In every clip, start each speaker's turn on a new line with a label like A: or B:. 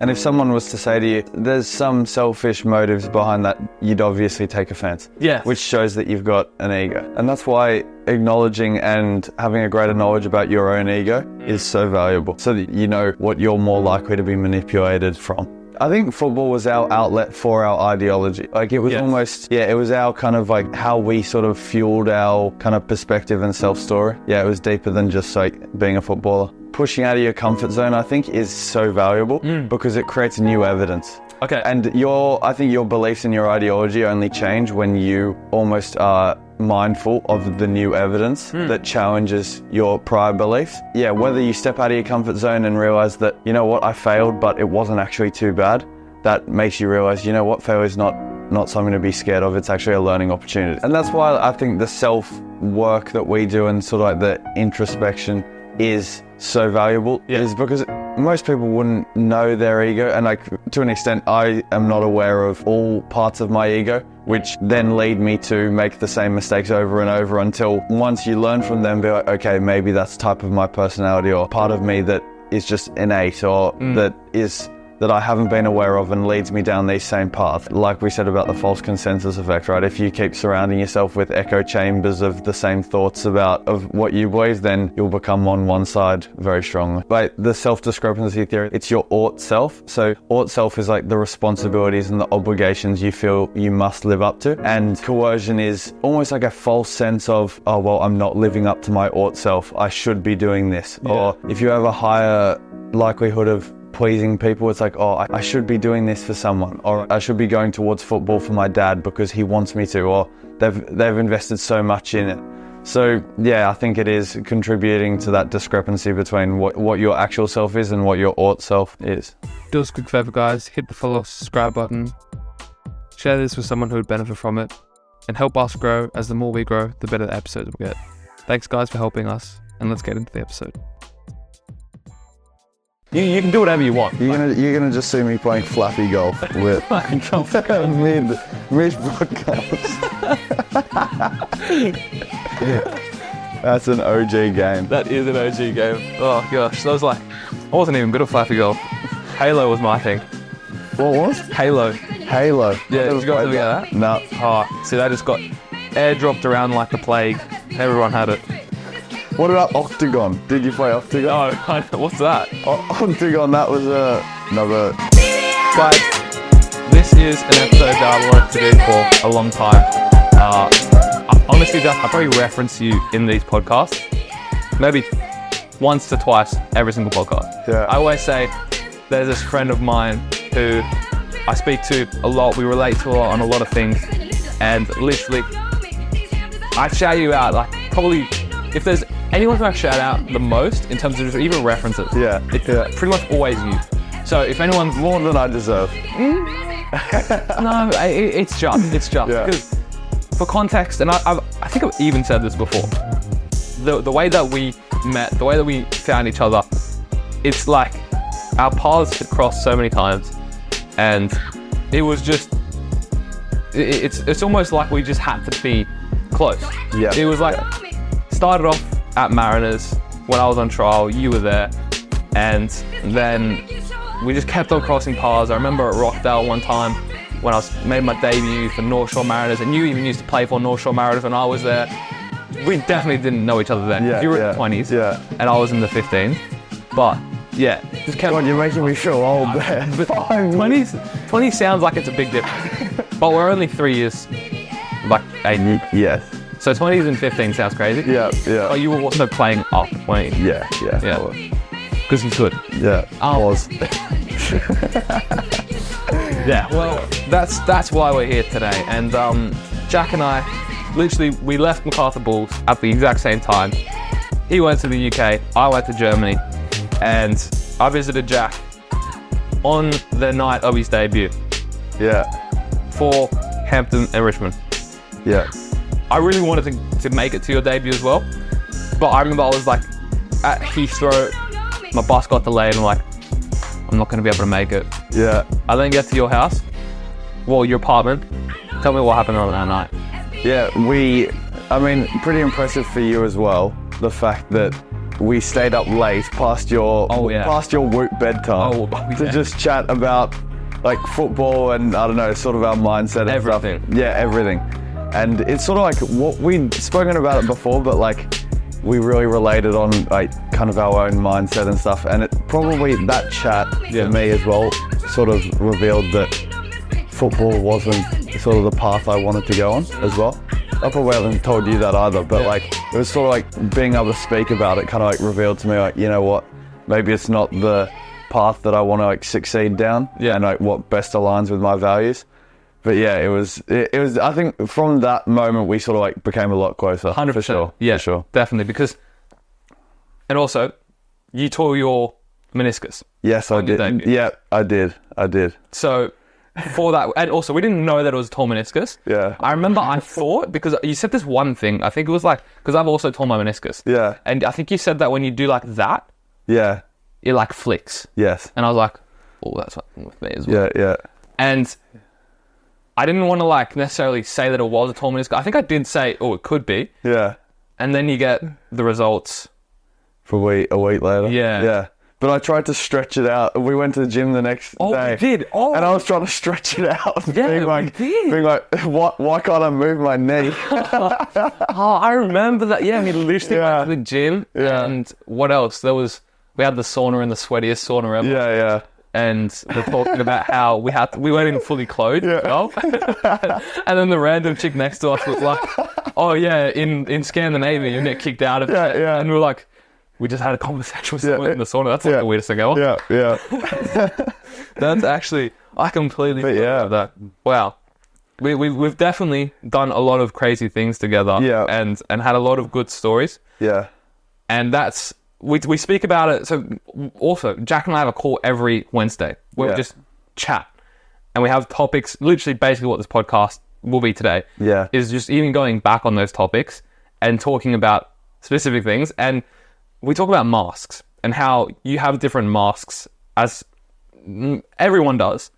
A: And if someone was to say to you, there's some selfish motives behind that, you'd obviously take offense.
B: Yeah.
A: Which shows that you've got an ego. And that's why acknowledging and having a greater knowledge about your own ego is so valuable, so that you know what you're more likely to be manipulated from. I think football was our outlet for our ideology. Like, it was almost, it was our kind of like how we sort of fueled our kind of perspective and self-story. Yeah, it was deeper than just like being a footballer. Pushing out of your comfort zone, I think, is so valuable because it creates new evidence.
B: Okay.
A: And I think your beliefs and your ideology only change when you almost are mindful of the new evidence that challenges your prior beliefs. Yeah, whether you step out of your comfort zone and realize that, you know what, I failed, but it wasn't actually too bad. That makes you realize, you know what, failure is not something to be scared of. It's actually a learning opportunity. And that's why I think the self-work that we do and sort of like the introspection is so valuable, is because most people wouldn't know their ego, and like to an extent I am not aware of all parts of my ego, which then lead me to make the same mistakes over and over until once you learn from them, be like, okay, maybe that's type of my personality or part of me that is just innate or that I haven't been aware of and leads me down these same paths. Like we said about the false consensus effect, right? If you keep surrounding yourself with echo chambers of the same thoughts of what you believe, then you'll become on one side very strongly. Like the self-discrepancy theory, it's your ought self. So ought self is like the responsibilities and the obligations you feel you must live up to. And coercion is almost like a false sense of, oh, well, I'm not living up to my ought self. I should be doing this. Yeah. Or if you have a higher likelihood of pleasing people, it's like, oh, I should be doing this for someone, or I should be going towards football for my dad because he wants me to, or they've invested so much in it. So yeah, I think it is contributing to that discrepancy between what your actual self is and what your ought self is.
B: Do us a quick favor, guys, hit the follow, subscribe button, share this with someone who would benefit from it, and help us grow, as the more we grow, the better the episodes will get. Thanks guys for helping us, and let's get into the episode. You can do whatever you want.
A: You're gonna just see me playing flappy golf with mid broadcast. That's an OG game.
B: That is an OG game. Oh gosh, I wasn't even good at flappy golf. Halo was my thing.
A: What was?
B: Halo.
A: Yeah,
B: did you guys get that?
A: No.
B: Oh, see, that just got airdropped around like the plague. Everyone had it.
A: What about Octagon? Did you play Octagon?
B: No, what's that?
A: Octagon, that was another...
B: Guys, this is an episode that I wanted to do for a long time. Honestly, I probably reference you in these podcasts. Maybe once to twice every single podcast.
A: Yeah.
B: I always say, there's this friend of mine who I speak to a lot, we relate to a lot on a lot of things, and literally, I shout you out, like probably, if there's anyone who I shout out the most in terms of even references, it's pretty much always you. So if anyone's
A: more than I deserve.
B: No, it's just because for context, and I think I've even said this before, the way that we met, the way that we found each other, it's like our paths had crossed so many times, and it was just, it's almost like we just had to be close.
A: Yeah.
B: It was like, started off at Mariners when I was on trial, you were there, and then we just kept on crossing paths. I remember at Rockdale one time when I made my debut for North Shore Mariners, and you even used to play for North Shore Mariners when I was there. We definitely didn't know each other then. You were in the 20s, and I was in the 15s. But yeah, just kept on.
A: You're making me feel old there.
B: But 20 sounds like it's a big difference. But we're only 3 years, like 8.
A: Yes.
B: So 20s and 15 sounds crazy.
A: Yeah.
B: But you were also playing up, weren't you?
A: Yeah.
B: Because he's good.
A: Yeah, I was.
B: Yeah, well, that's why we're here today. And Jack and I, literally, we left MacArthur Bulls at the exact same time. He went to the UK, I went to Germany, and I visited Jack on the night of his debut.
A: Yeah.
B: For Hampton and Richmond.
A: Yeah.
B: I really wanted to make it to your debut as well, but I remember I was like at Heathrow, my bus got delayed, and I'm like, I'm not going to be able to make it.
A: Yeah.
B: I then get to your house, well, your apartment. Tell me what happened on that night.
A: Yeah, pretty impressive for you as well, the fact that we stayed up late past your Woot bedtime to just chat about like football and I don't know, sort of our mindset and
B: Everything.
A: stuff. Yeah, everything. And it's sort of like what we'd spoken about it before, but like we really related on like kind of our own mindset and stuff. And it probably that chat to me as well sort of revealed that football wasn't sort of the path I wanted to go on as well. I probably haven't told you that either, but like it was sort of like being able to speak about it kind of like revealed to me like, you know what, maybe it's not the path that I want to like succeed down and like what best aligns with my values. But yeah, it was I think from that moment we sort of like became a lot closer.
B: 100%.
A: For sure.
B: Yeah,
A: for sure.
B: Definitely. Because, and also, you tore your meniscus.
A: Yes, I did. Yeah, I did.
B: So, for that, and also we didn't know that it was a torn meniscus.
A: Yeah.
B: I remember I thought, because you said this one thing, I think it was like, because I've also torn my meniscus.
A: Yeah.
B: And I think you said that when you do like that,
A: yeah,
B: it like flicks.
A: Yes.
B: And I was like, oh, that's fucking with me as well.
A: Yeah.
B: And I didn't want to like necessarily say that it was a torn meniscus. I think I did say, oh, it could be.
A: Yeah.
B: And then you get the results.
A: For a week later.
B: Yeah.
A: Yeah. But I tried to stretch it out. We went to the gym the next day.
B: Oh, we did. Oh.
A: And I was trying to stretch it out.
B: Yeah, we did.
A: Being like, why can't I move my knee?
B: Oh, I remember that. Yeah, we literally went to the gym.
A: Yeah.
B: And what else? We had the sauna in the sweatiest sauna ever.
A: Yeah.
B: And we're talking about how we went in fully clothed.
A: Yeah.
B: And then the random chick next to us was like, oh yeah, in Scandinavia you get kicked out of it.
A: Yeah.
B: And we were like, we just had a conversation with someone in the sauna. That's like the weirdest thing ever.
A: Yeah.
B: That's actually, I completely forgot that. Wow. We've definitely done a lot of crazy things together.
A: Yeah.
B: And had a lot of good stories.
A: Yeah.
B: And that's, we speak about it. So also, Jack and I have a call every Wednesday where we just chat. And we have topics, literally basically what this podcast will be today.
A: Yeah.
B: Is just even going back on those topics and talking about specific things. And we talk about masks and how you have different masks, as everyone does,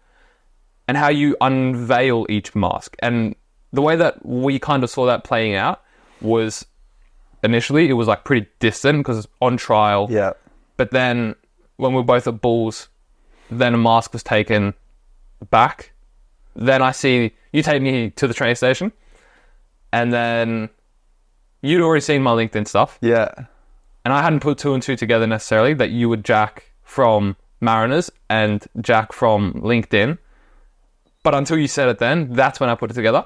B: and how you unveil each mask. And the way that we kind of saw that playing out was initially it was like pretty distant because on trial.
A: Yeah.
B: But then when we were both at Bulls, then a mask was taken back. Then I see you take me to the train station, and then you'd already seen my LinkedIn stuff.
A: Yeah.
B: And I hadn't put two and two together necessarily, that you were Jack from Mariners and Jack from LinkedIn. But until you said it then, that's when I put it together.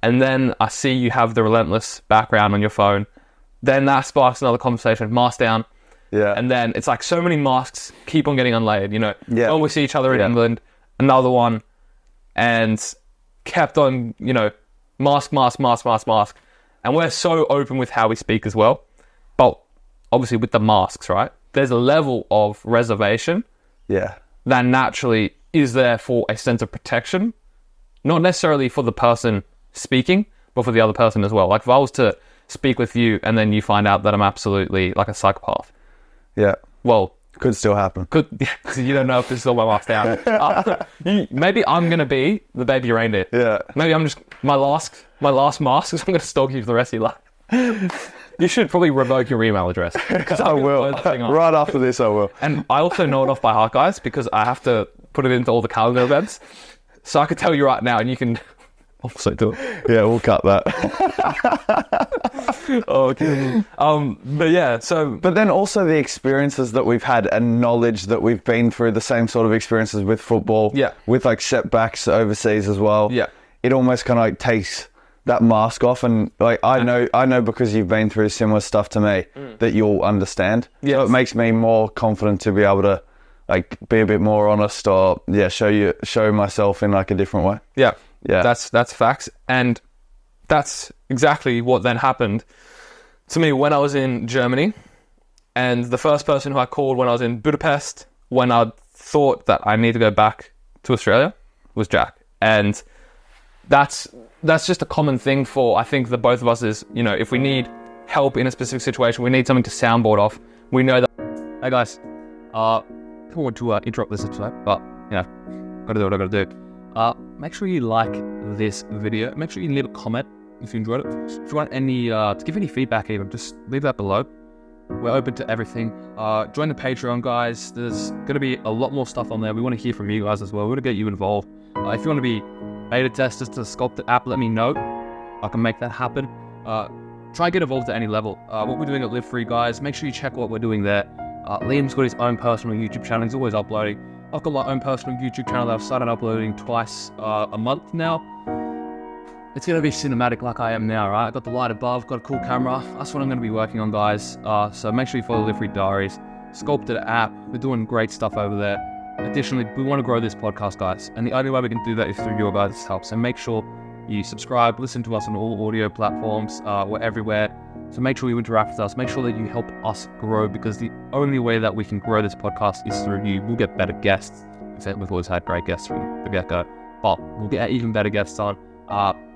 B: And then I see you have the Relentless background on your phone. Then that sparks another conversation, mask down.
A: Yeah.
B: And then it's like so many masks keep on getting unlayered, you know.
A: Yeah.
B: When we see each other in England, another one. And kept on, you know, mask. And we're so open with how we speak as well. But obviously with the masks, right? There's a level of reservation that naturally is there for a sense of protection. Not necessarily for the person speaking, but for the other person as well. Like if I was to speak with you and then you find out that I'm absolutely like a psychopath.
A: Yeah.
B: Well,
A: could still happen.
B: Because you don't know if this is all my mask down. Maybe I'm going to be the baby reindeer.
A: Yeah.
B: Maybe I'm just, my last mask is I'm going to stalk you for the rest of your life. You should probably revoke your email address.
A: I will. Right after this, I will.
B: And I also know it off by heart, guys, because I have to put it into all the calendar events. So I could tell you right now, and you can also do it.
A: Yeah, we'll cut that.
B: Okay. But yeah, so...
A: But then also the experiences that we've had and knowledge that we've been through, the same sort of experiences with football.
B: Yeah.
A: With like setbacks overseas as well.
B: Yeah.
A: It almost kind of like takes that mask off, and like I know because you've been through similar stuff to me that you'll understand.
B: Yeah.
A: So it makes me more confident to be able to like be a bit more honest, or show myself in like a different way.
B: Yeah.
A: Yeah.
B: That's facts. And that's exactly what then happened to me when I was in Germany. And the first person who I called when I was in Budapest, when I thought that I need to go back to Australia, was Jack. And that's just a common thing for, I think, the both of us is, you know, if we need help in a specific situation, we need something to soundboard off. We know that. Hey guys, I don't want to interrupt this episode, but, you know, gotta do what I gotta do. Make sure you like this video. Make sure you leave a comment if you enjoyed it. If you want any, to give any feedback even, just leave that below. We're open to everything. Join the Patreon, guys. There's going to be a lot more stuff on there. We want to hear from you guys as well. We want to get you involved. If you want to be beta testers to the SCULPTED app, let me know. I can make that happen. Try and get involved at any level. What we're doing at Live Free, guys, make sure you check what we're doing there. Liam's got his own personal YouTube channel. He's always uploading. I've got my own personal YouTube channel that I've started uploading twice a month now. It's going to be cinematic like I am now, right? I've got the light above, got a cool camera. That's what I'm going to be working on, guys. So make sure you follow Live Free Diaries. SCULPTED app. We're doing great stuff over there. Additionally, we want to grow this podcast, guys. And the only way we can do that is through your guys' help. So make sure you subscribe, listen to us on all audio platforms. We're everywhere. So make sure you interact with us. Make sure that you help us grow, because the only way that we can grow this podcast is through you. We'll get better guests. We've always had great guests from the get-go. But we'll get even better guests on.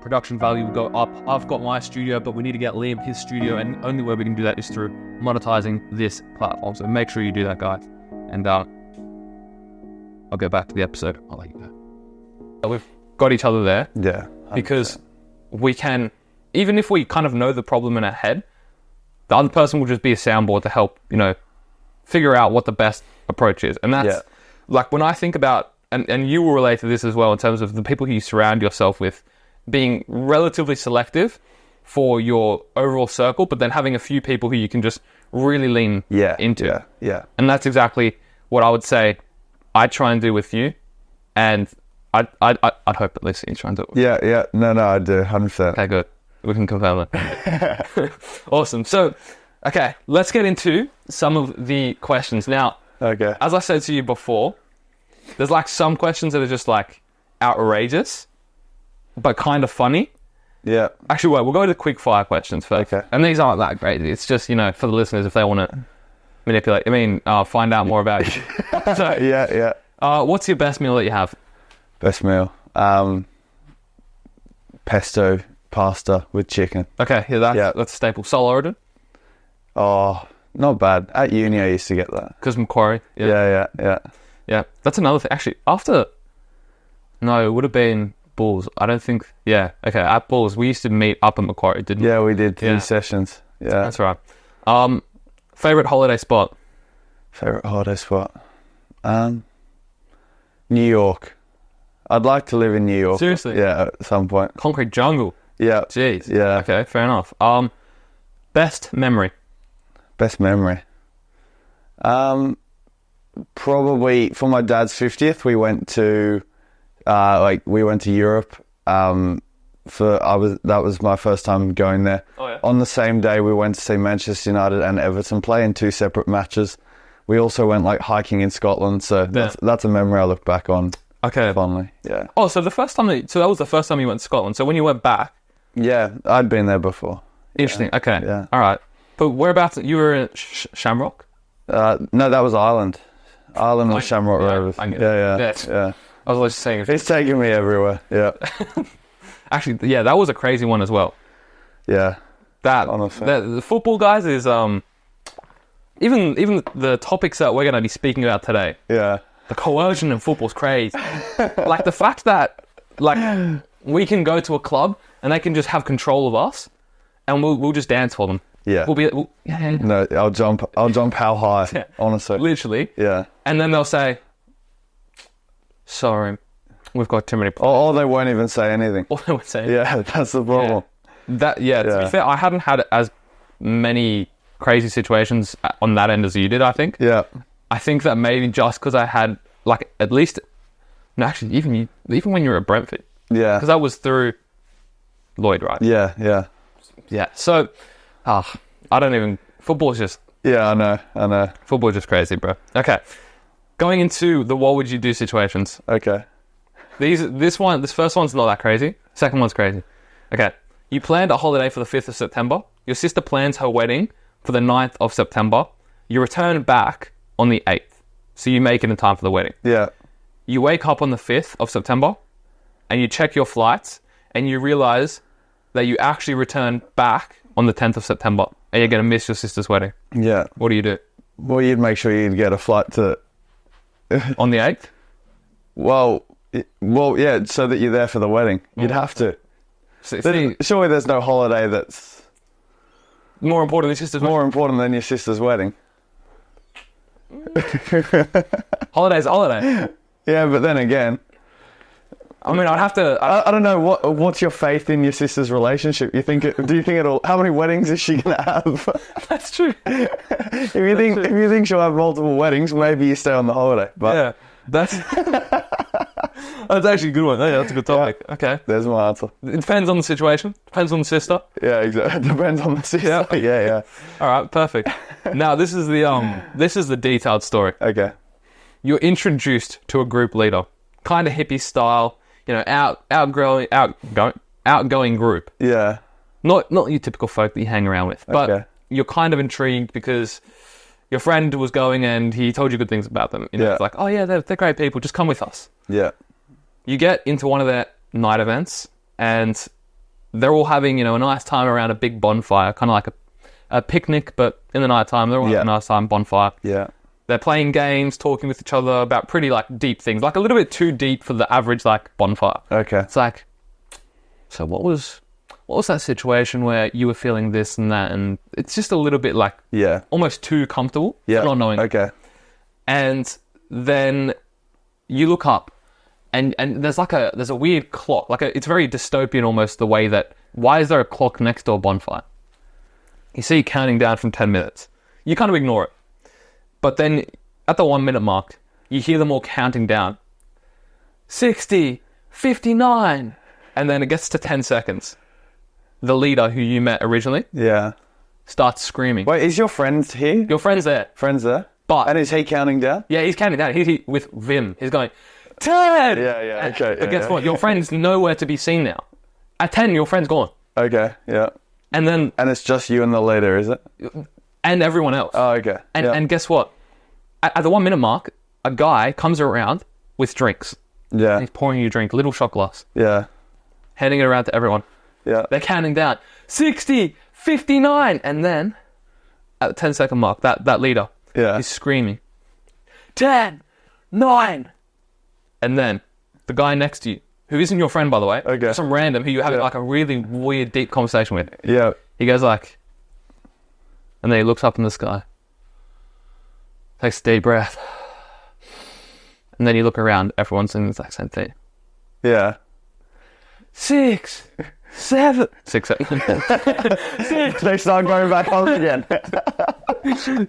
B: Production value will go up. I've got my studio, but we need to get Liam his studio, and the only way we can do that is through monetizing this platform. So make sure you do that, guys. And I'll go back to the episode. I'll let you go. We've got each other there.
A: Yeah. 100%.
B: Because we can, even if we kind of know the problem in our head, the other person will just be a soundboard to help, figure out what the best approach is. And that's like when I think about, and you will relate to this as well in terms of the people who you surround yourself with, being relatively selective for your overall circle, but then having a few people who you can just really lean into.
A: Yeah.
B: And that's exactly what I would say I try and do with you. And I'd hope at least you try and do it with me.
A: Yeah. No, I do, 100%.
B: Okay, good. We can confirm that. Awesome. So, okay, let's get into some of the questions. Now,
A: Okay.
B: as I said to you before, there's like some questions that are just like outrageous, but kind of funny.
A: Yeah.
B: Actually, wait, we'll go to the quick fire questions first.
A: Okay.
B: And these aren't that great. It's just, for the listeners, if they want to find out more about you. So,
A: Yeah.
B: what's your best meal that you have?
A: Best meal. Pesto pasta with chicken.
B: Okay, that's a staple. Sole origin?
A: Oh, not bad. At uni, I used to get that.
B: Because Macquarie.
A: Yeah.
B: Yeah, that's another thing. Actually, it would have been Bulls. I don't think, okay, at Bulls, we used to meet up at Macquarie, didn't we?
A: Yeah, we did 3 sessions. Yeah.
B: That's right. Favourite holiday spot?
A: Favourite holiday spot? New York. I'd like to live in New York.
B: Seriously?
A: Yeah, at some point.
B: Concrete jungle?
A: Yeah.
B: Jeez.
A: Yeah.
B: Okay, fair enough. Best memory?
A: Best memory? Probably for my dad's 50th, we went to Europe. That was my first time going there.
B: Oh, yeah.
A: On the same day, we went to see Manchester United and Everton play in 2 separate matches. We also went hiking in Scotland, so that's a memory I look back on.
B: Okay.
A: Fondly. Yeah.
B: Oh, so that was the first time you went to Scotland. So when you went back,
A: Yeah, I'd been there before.
B: interesting.
A: Yeah.
B: Okay.
A: Yeah.
B: All right. But whereabouts? You were in Shamrock?
A: No, that was Ireland. Ireland was Shamrock Rovers.
B: I get it.
A: Yeah.
B: I was just saying.
A: He's taking me everywhere. Yeah.
B: Actually, yeah, that was a crazy one as well.
A: Yeah.
B: That
A: Honestly.
B: the football guys is even the topics that we're going to be speaking about today.
A: Yeah.
B: The coercion in football's crazy. Like the fact that we can go to a club and they can just have control of us, and we'll just dance for them.
A: Yeah.
B: Yeah.
A: No, I'll jump how high,
B: Yeah.
A: honestly.
B: Literally.
A: Yeah.
B: And then they'll say, sorry, we've got too many players.
A: Or they won't even say anything.
B: All they would say.
A: Yeah, that's the problem.
B: To be fair, I hadn't had as many crazy situations on that end as you did, I think.
A: Yeah.
B: I think that maybe just because I had, at least... No, actually, even when you were at Brentford.
A: Yeah.
B: Because that was through Lloyd, right?
A: Yeah.
B: Yeah. So, I don't even... Football's just...
A: Yeah, I know.
B: Football's just crazy, bro. Okay. Going into the what would you do situations.
A: Okay.
B: This first one's not that crazy. Second one's crazy. Okay. You planned a holiday for the 5th of September. Your sister plans her wedding for the 9th of September. You return back on the 8th. So you make it in time for the wedding.
A: Yeah.
B: You wake up on the 5th of September and you check your flights and you realize that you actually return back on the 10th of September and you're going to miss your sister's wedding.
A: Yeah.
B: What do you do?
A: Well, you'd make sure you'd get a flight to...
B: On the 8th?
A: Well, yeah, so that you're there for the wedding. You'd have to.
B: See,
A: Surely there's no holiday that's...
B: More important than your sister's wedding.
A: More important than your sister's wedding.
B: Holiday's a holiday.
A: Yeah, but then again,
B: I mean, I'd have to...
A: I don't know, what's your faith in your sister's relationship? Do you think how many weddings is she gonna have?
B: That's true.
A: If you think she'll have multiple weddings, maybe you stay on the holiday. But
B: Yeah, that's actually a good one. Yeah, that's a good topic.
A: Yeah.
B: Okay.
A: There's my answer.
B: It depends on the situation. Depends on the sister.
A: Yeah, exactly. It depends on the sister.
B: Yeah.
A: Yeah.
B: All right, perfect. Now this is the detailed story.
A: Okay.
B: You're introduced to a group leader, kind of hippie style, outgoing group.
A: Yeah.
B: Not your typical folk that you hang around with, but
A: Okay.
B: you're kind of intrigued because your friend was going and he told you good things about them.
A: Yeah.
B: It's like, oh yeah, they're great people. Just come with us.
A: Yeah.
B: You get into one of their night events and they're all having, a nice time around a big bonfire, kind of like a picnic, but in the night time, they're all having a nice time bonfire.
A: Yeah.
B: They're playing games, talking with each other about pretty deep things, like a little bit too deep for the average bonfire.
A: Okay.
B: It's like, so what was that situation where you were feeling this and that, and it's just a little bit almost too comfortable,
A: Yeah.
B: not knowing.
A: Okay.
B: And then you look up, and there's a weird clock, it's very dystopian almost, the way that, why is there a clock next to a bonfire? You see counting down from 10 minutes. You kind of ignore it. But then at the 1 minute mark, you hear them all counting down. 60, 59. And then it gets to 10 seconds. The leader who you met originally
A: Yeah.
B: starts screaming.
A: Wait, is your friend here?
B: Your friend's there.
A: Friend's there?
B: But
A: And is he counting down?
B: yeah, he's counting down. He with vim. He's going, 10!
A: Yeah, okay.
B: But guess what? Your friend's nowhere to be seen now. At 10, your friend's gone.
A: Okay, yeah.
B: And then,
A: And it's just you and the leader, is it?
B: and everyone else.
A: Oh, okay.
B: And guess what? At the 1 minute mark, a guy comes around with drinks.
A: Yeah.
B: He's pouring you a drink, little shot glass,
A: Yeah.
B: handing it around to everyone.
A: Yeah.
B: They're counting down 60, 59, and then at the 10-second mark, that leader
A: Yeah.
B: is screaming 10, 9, and then the guy next to you, who isn't your friend by the way,
A: Okay.
B: some random who you have
A: Yeah.
B: a really weird, deep conversation with.
A: Yeah.
B: He goes and then he looks up in the sky, takes a deep breath, and then you look around, everyone's saying the exact same thing.
A: Yeah.
B: 6, 7, 6, 7. 6,
A: They start going back on again.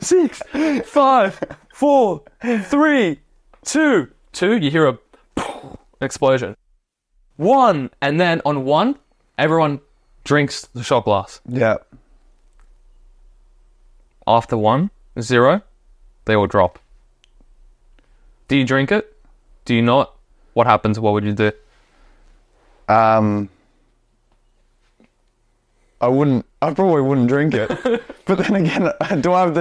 B: 6, 5, 4, 3, 2. You hear a explosion. 1, and then on 1, everyone drinks the shot glass.
A: Yeah.
B: After 1, 0, they all drop. Do you drink it? Do you not? What happens? What would you do?
A: I probably wouldn't drink it. But then again, do I have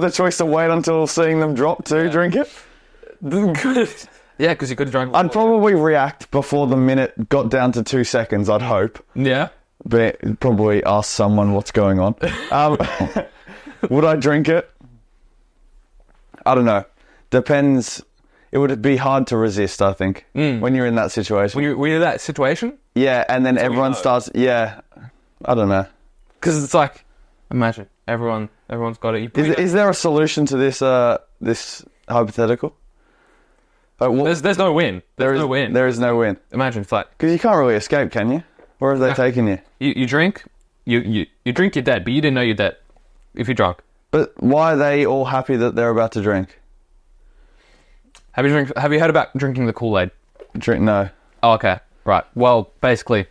A: the choice to wait until seeing them drop to drink it?
B: Yeah, because you could have drank.
A: I'd probably react before the minute got down to 2 seconds, I'd hope.
B: Yeah.
A: But probably ask someone what's going on. Would I drink it? I don't know. Depends. It would be hard to resist, I think, when you're in that situation.
B: When you're in that situation?
A: Yeah, and then everyone starts... Yeah, I don't know.
B: Because it's imagine, everyone's got it.
A: Is there a solution to this hypothetical?
B: There's no win. There's no win.
A: There is no win.
B: Imagine, it's
A: Because you can't really escape, can you? Where have they taken you?
B: You drink, you drink, you're dead, but you didn't know you're dead if you're drunk.
A: But why are they all happy that they're about to drink?
B: Have you heard about drinking the Kool-Aid?
A: No.
B: Oh, okay. Right. Well, basically,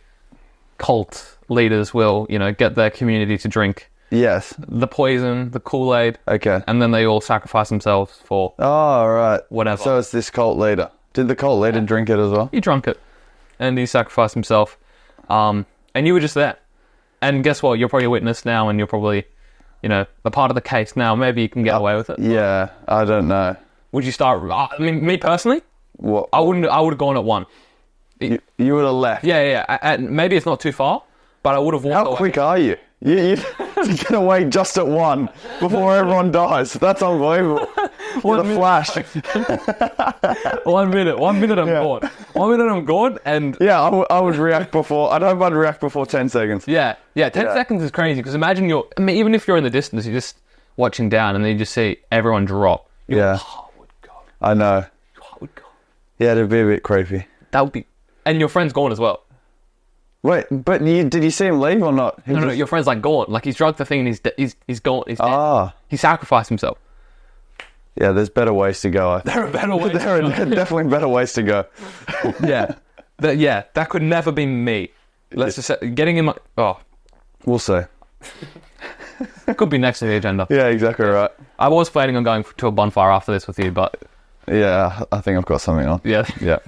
B: cult leaders will, get their community to drink
A: Yes.
B: the poison, the Kool-Aid,
A: Okay.
B: and then they all sacrifice themselves for
A: Oh, right.
B: whatever.
A: So it's this cult leader. Did the cult leader drink it as well?
B: He drank it, and he sacrificed himself, and you were just there. And guess what? You're probably a witness now, and you're probably, a part of the case now. Maybe you can get away with it.
A: Yeah, I don't know.
B: Would you start? I mean, me personally,
A: What?
B: I wouldn't. I would have gone at 1.
A: You would have left.
B: Yeah. And maybe it's not too far, but I would have walked
A: How
B: away.
A: quick are you? You get away just at 1 before everyone dies. That's unbelievable. You're the Flash.
B: 1 minute. 1 minute. I'm gone. 1 minute I'm gone, and
A: Yeah, I would react before. I'd hope I'd react before 10 seconds.
B: yeah. 10 seconds is crazy because imagine even if you're in the distance, you're just watching down, and then you just see everyone drop. Your heart would go.
A: I know.
B: Your heart would go.
A: Yeah, it'd be a bit creepy.
B: That would be, and your friend's gone as well.
A: Wait, but did you see him leave or not?
B: No, your friend's like gone. Like he's drugged the thing, and he's gone. He's dead. He sacrificed himself.
A: Yeah, there's better ways to go.
B: There are better ways.
A: There are definitely better ways to go.
B: Yeah, that could never be me. Let's just say, getting in my... Oh.
A: We'll see.
B: Could be next to the agenda.
A: Yeah, exactly right.
B: I was planning on going to a bonfire after this with you, but...
A: Yeah, I think I've got something on.
B: Yeah.
A: Yeah.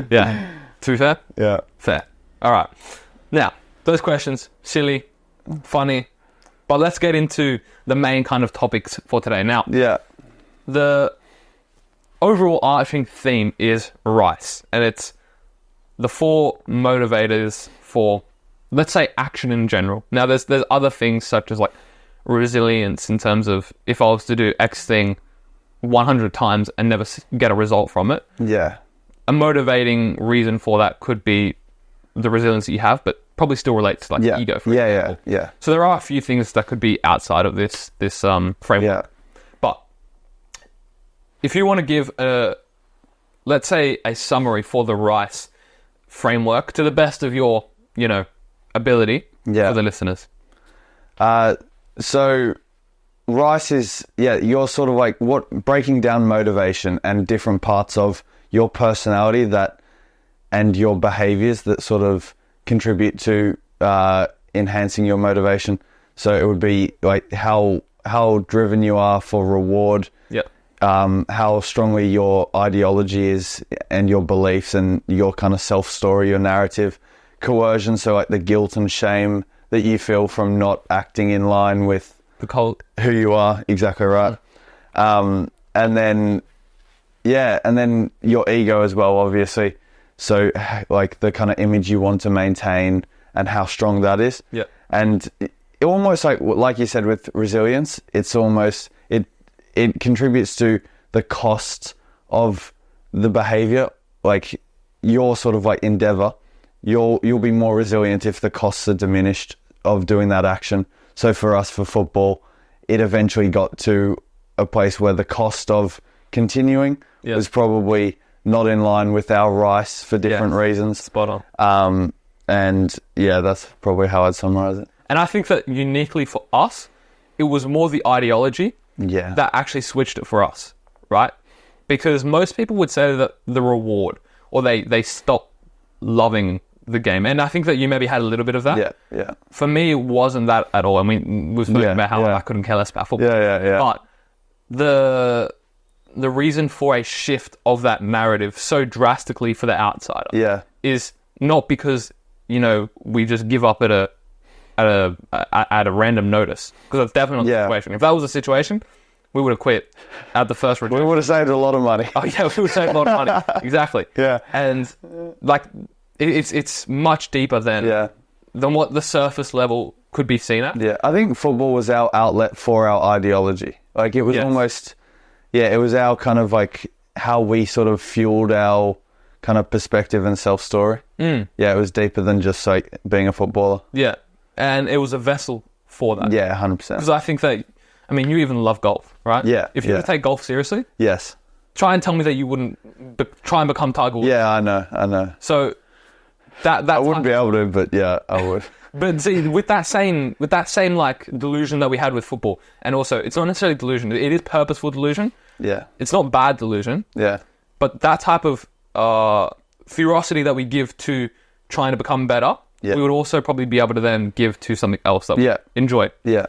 B: Yeah. Too fair?
A: Yeah.
B: Fair. All right. Now, those questions, silly, funny, but let's get into the main kind of topics for today. Now, the overall arching theme is RICE, and it's the 4 motivators for, let's say, action in general. Now, there's other things such as like resilience in terms of if I was to do X thing 100 times and never get a result from it.
A: Yeah.
B: A motivating reason for that could be the resilience that you have, but probably still relates to like ego, for example.
A: Yeah.
B: So there are a few things that could be outside of this framework.
A: Yeah.
B: But if you want to give let's say a summary for the RICE framework to the best of your, ability for the listeners.
A: So RICE is, you're sort of like breaking down motivation and different parts of your personality and your behaviors that sort of contribute to enhancing your motivation. So it would be like how driven you are for reward, how strongly your ideology is and your beliefs and your kind of self-story, your narrative, coercion, so like the guilt and shame that you feel from not acting in line with
B: the cult,
A: who you are. Exactly right. And then your ego as well, obviously. So like the kind of image you want to maintain and how strong that is.
B: Yeah.
A: And it almost like you said with resilience, it's almost, it contributes to the cost of the behavior. Like your sort of like endeavor, you'll be more resilient if the costs are diminished of doing that action. So for us, for football, it eventually got to a place where the cost of continuing was probably not in line with our RICE for different reasons.
B: Spot on.
A: And that's probably how I'd summarize it.
B: And I think that uniquely for us, it was more the ideology that actually switched it for us, right? Because most people would say that the reward, or they stop loving the game. And I think that you maybe had a little bit of that.
A: Yeah.
B: For me, it wasn't that at all. I mean, we've spoken about how I couldn't care less about football.
A: Yeah.
B: But the reason for a shift of that narrative so drastically for the outsider is not because, we just give up at a random notice. Because that's definitely not the situation. If that was the situation, we would have quit at the first rejection.
A: We would have saved a lot of money.
B: Oh yeah, we would have saved a lot of money. Exactly.
A: Yeah.
B: And like it's much deeper than what the surface level could be seen at.
A: Yeah. I think football was our outlet for our ideology. Like it was almost it was our kind of like how we sort of fueled our kind of perspective and self-story. Yeah, it was deeper than just like being a footballer.
B: Yeah. And it was a vessel for that.
A: Yeah, 100%.
B: Because I think that, you even love golf, right?
A: Yeah.
B: If you were to take golf seriously,
A: yes.
B: Try and tell me that you wouldn't try and become Tiger Woods.
A: Yeah, I know.
B: So that
A: I wouldn't be able to, but yeah, I would.
B: But see, with that same like delusion that we had with football, and also it's not necessarily delusion; it is purposeful delusion.
A: Yeah,
B: it's not bad delusion.
A: Yeah,
B: but that type of ferocity that we give to trying to become better, we would also probably be able to then give to something else that we enjoy.
A: Yeah,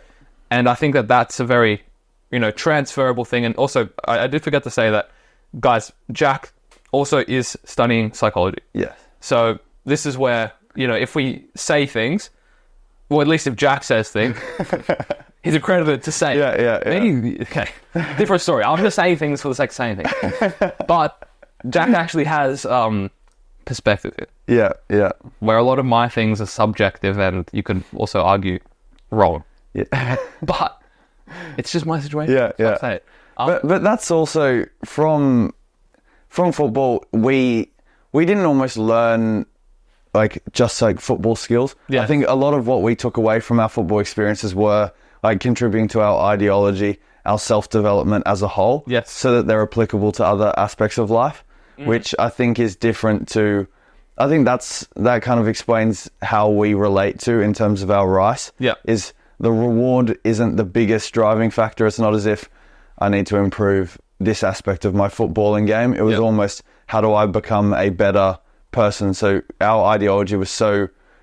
B: and I think that that's a very transferable thing. And also, I did forget to say that, guys, Jack also is studying psychology.
A: Yeah,
B: so this is where. If we say things, or at least if Jack says things, he's accredited to say.
A: Yeah.
B: Okay, different story. I'm just saying things for the sake of saying things. But Jack actually has perspective here.
A: Yeah.
B: Where a lot of my things are subjective, and you could also argue wrong.
A: Yeah.
B: But it's just my situation.
A: Yeah.
B: So I'll say it.
A: But that's also from from football, we didn't almost learn just football skills.
B: Yeah.
A: I think a lot of what we took away from our football experiences were contributing to our ideology, our self-development as a whole.
B: Yes.
A: So that they're applicable to other aspects of life, which I think is different to. I think that kind of explains how we relate to in terms of our rice.
B: Yeah.
A: Is the reward isn't the biggest driving factor. It's not as if I need to improve this aspect of my footballing game. It was almost, how do I become a better person? So our ideology was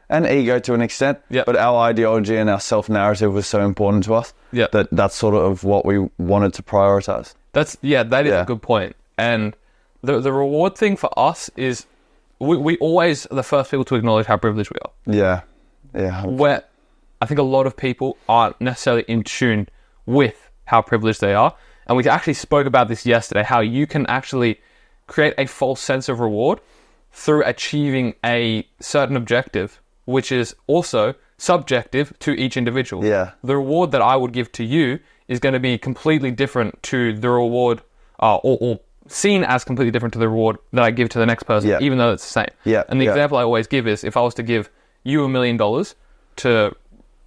A: and ego to an extent, but our ideology and our self-narrative was so important to us that's sort of what we wanted to prioritize.
B: That is a good point. And the reward thing for us is we always are the first people to acknowledge how privileged we are.
A: Yeah. Yeah.
B: Where I think a lot of people aren't necessarily in tune with how privileged they are. And we actually spoke about this yesterday, how you can actually create a false sense of reward through achieving a certain objective, which is also subjective to each individual.
A: Yeah.
B: The reward that I would give to you is going to be completely different to the reward, or seen as completely different to the reward that I give to the next person, even though it's the same.
A: Yeah.
B: And the example I always give is, if I was to give you $1 million to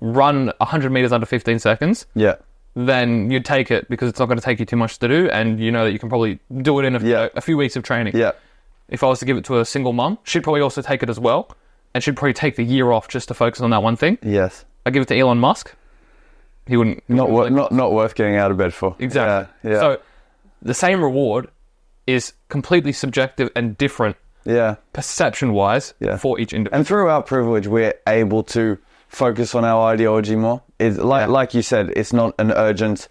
B: run 100 meters under 15 seconds, then you'd take it because it's not going to take you too much to do, and you know that you can probably do it in a few weeks of training.
A: Yeah.
B: If I was to give it to a single mum, she'd probably also take it as well, and she'd probably take the year off just to focus on that one thing.
A: Yes.
B: I give it to Elon Musk, he wouldn't.
A: Not worth getting out of bed for.
B: Exactly.
A: Yeah.
B: So the same reward is completely subjective and different. Perception-wise for each individual.
A: And through our privilege, we're able to focus on our ideology more. It's like you said, it's not an urgent.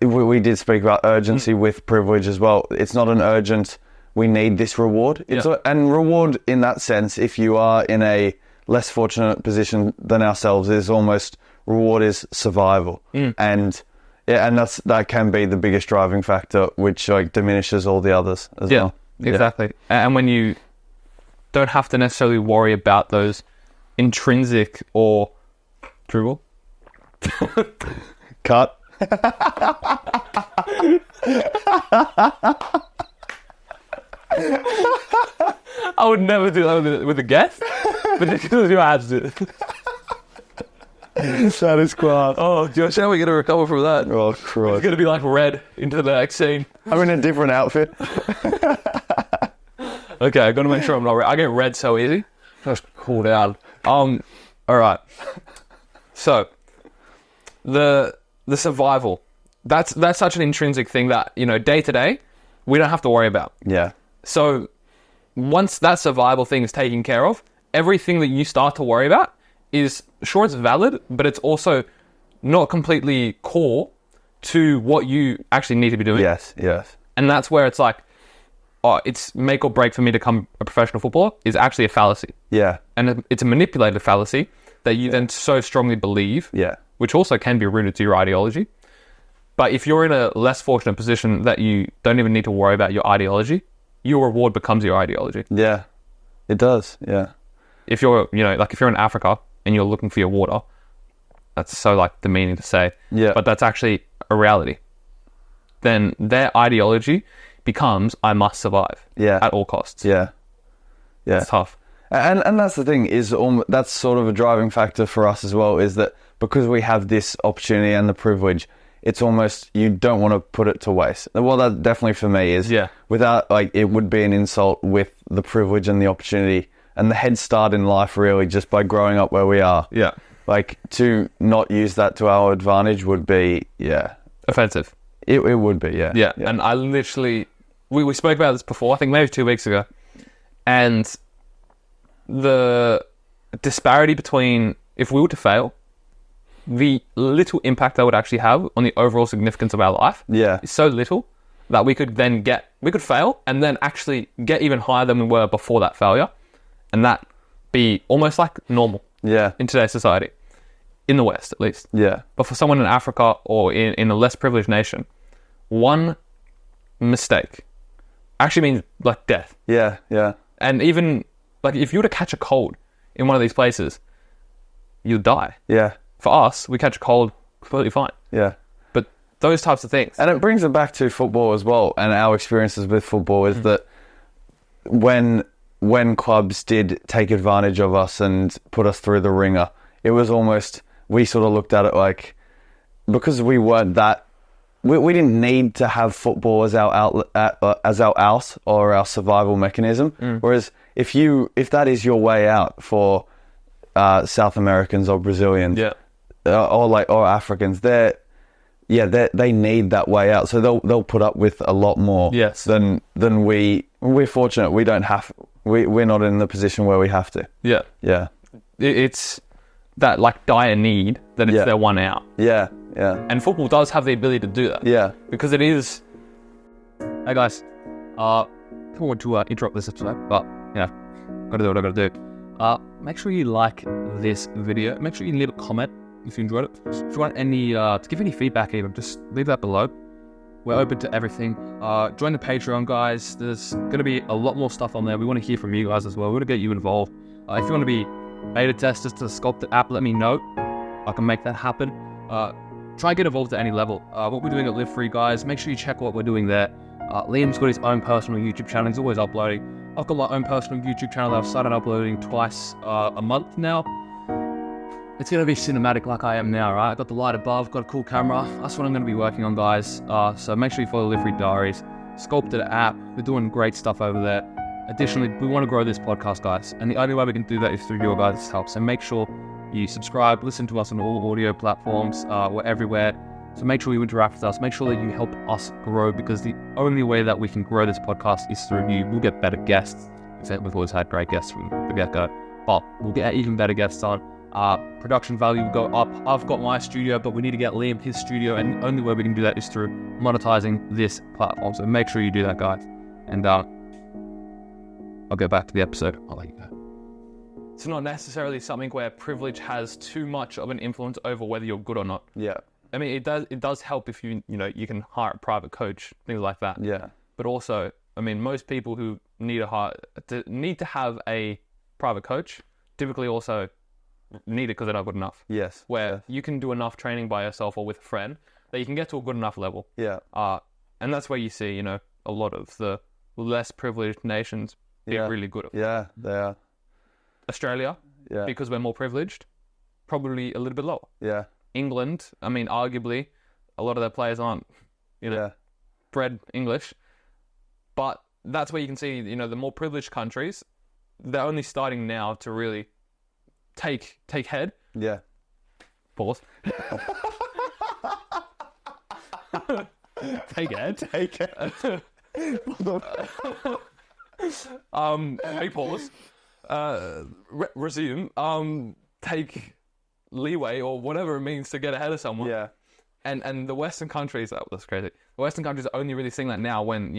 A: We did speak about urgency with privilege as well. It's not an urgent, we need this reward. And reward in that sense, if you are in a less fortunate position than ourselves, is almost, reward is survival. And that can be the biggest driving factor, which diminishes all the others as well.
B: Exactly. And when you don't have to necessarily worry about those intrinsic or dribble.
A: Cut.
B: I would never do that with a guest, but just because you had to do it.
A: That is class.
B: Oh, Josh, how are we going to recover from that?
A: Oh, Christ.
B: It's going to be like red into the next scene.
A: I'm in a different outfit.
B: Okay, I've got to make sure I'm not red. I get red so easy. Just cool down. All right. So, the survival. That's such an intrinsic thing that, day to day, we don't have to worry about.
A: Yeah.
B: So, once that survival thing is taken care of, everything that you start to worry about is, sure, it's valid, but it's also not completely core to what you actually need to be doing.
A: Yes.
B: And that's where it's like, it's make or break for me to become a professional footballer is actually a fallacy.
A: Yeah.
B: And it's a manipulated fallacy that you then so strongly believe, which also can be rooted to your ideology. But if you're in a less fortunate position that you don't even need to worry about your ideology, your reward becomes your ideology.
A: Yeah, it does. Yeah.
B: If you're, if you're in Africa and you're looking for your water, that's so demeaning to say.
A: Yeah.
B: But that's actually a reality. Then their ideology becomes, I must survive. At all costs.
A: Yeah.
B: It's tough.
A: And that's the thing, is that's sort of a driving factor for us as well, is that because we have this opportunity and the privilege, it's almost, you don't want to put it to waste. Well, that definitely for me is, without, it would be an insult with the privilege and the opportunity and the head start in life, really, just by growing up where we are.
B: Yeah.
A: To not use that to our advantage would be,
B: offensive.
A: It would be, yeah.
B: And I literally, we spoke about this before, I think maybe 2 weeks ago, and the disparity between, if we were to fail, the little impact that would actually have on the overall significance of our life is so little that we could fail and then actually get even higher than we were before that failure, and that be almost like normal in today's society, in the West at least. But for someone in Africa or in a less privileged nation, one mistake actually means death. And even if you were to catch a cold in one of these places, you'll die. For us, we catch a cold completely fine. But those types of things.
A: And it brings it back to football as well, and our experiences with football is that when clubs did take advantage of us and put us through the ringer, it was almost, we sort of looked at it like, because we weren't that, we didn't need to have football as our out or our survival mechanism. Whereas if that is your way out for South Americans or Brazilians, or Africans, they need that way out, so they'll put up with a lot more than we're fortunate. We don't have, we're not in the position where we have to.
B: It's that like dire need that it's their one out. And football does have the ability to do that. Because it is. Hey guys, I don't want to interrupt this episode, but gotta do what I gotta do. Make sure you like this video. Make sure you leave a comment if you enjoyed it. If you want any to give any feedback, even just leave that below. We're open to everything. Join the Patreon, guys. There's gonna be a lot more stuff on there. We want to hear from you guys as well. We want to get you involved. If you want to be beta testers to the SCULPTED app, let me know. I can make that happen. Try and get involved at any level. What we're doing at Live Free, guys, make sure you check what we're doing there. Liam's got his own personal YouTube channel. He's always uploading. I've got my own personal YouTube channel that I've started uploading twice a month now. It's going to be cinematic like I am now, right? I've got the light above, got a cool camera. That's what I'm going to be working on, guys. So make sure you follow Live Free Diaries. SCULPTED app. We're doing great stuff over there. Additionally, we want to grow this podcast, guys. And the only way we can do that is through your guys' help. So make sure you subscribe, listen to us on all audio platforms. We're everywhere. So make sure you interact with us. Make sure that you help us grow, because the only way that we can grow this podcast is through you. We'll get better guests. In fact, we've always had great guests from the get-go. But we'll get even better guests on. Production value will go up. I've got my studio, but we need to get Liam his studio. And the only way we can do that is through monetizing this platform. So make sure you do that, guys. And I'll go back to the episode. I'll let you go. It's not necessarily something where privilege has too much of an influence over whether you're good or not. I mean, it does help if you can hire a private coach, things like that. But also, I mean, most people who need to have a private coach typically also need it because they're not good enough. You can do enough training by yourself or with a friend that you can get to a good enough level. And that's where you see, a lot of the less privileged nations being really good at.
A: They are.
B: Australia, because we're more privileged, probably a little bit lower. England, I mean, arguably, a lot of their players aren't, bred English. But that's where you can see, the more privileged countries, they're only starting now to really take head. Pause. Take head.
A: Take it.
B: Hey, pause. Resume. Take leeway or whatever it means to get ahead of someone. And the Western countries, that's crazy. The Western countries are only really seeing that now when,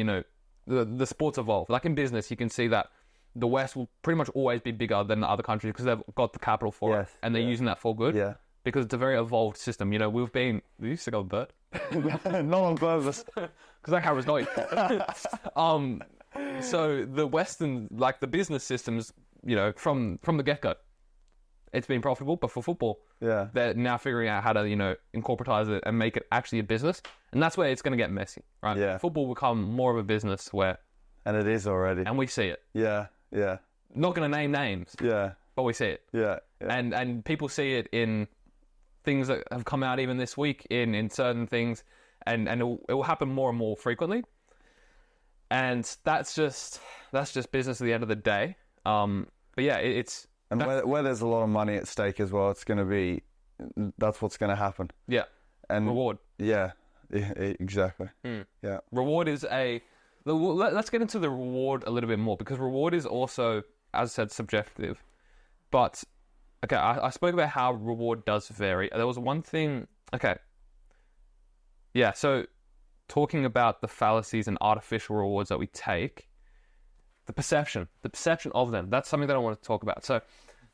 B: the sports evolve. Like in business, you can see that the West will pretty much always be bigger than the other countries because they've got the capital for it. And they're using that for good. Because it's a very evolved system. We used to go bird.
A: Not on purpose.
B: Because that camera's not so the Western, like the business systems, from the get-go, it's been profitable. But for football, they're now figuring out how to, incorporate it and make it actually a business. And that's where it's going to get messy, right? Football will become more of a business where...
A: And it is already.
B: And we see it. Not going to name names. But we see it. And people see it in things that have come out even this week in certain things. And it will happen more and more frequently. And that's just business at the end of the day. But yeah, it's...
A: And where there's a lot of money at stake as well, it's going to be... That's what's going to happen. And
B: reward.
A: Exactly.
B: Reward is let's get into the reward a little bit more, because reward is also, as I said, subjective. But, okay, I spoke about how reward does vary. There was one thing... Okay. Yeah, so... Talking about the fallacies and artificial rewards that we take, the perception of them, that's something that I want to talk about. So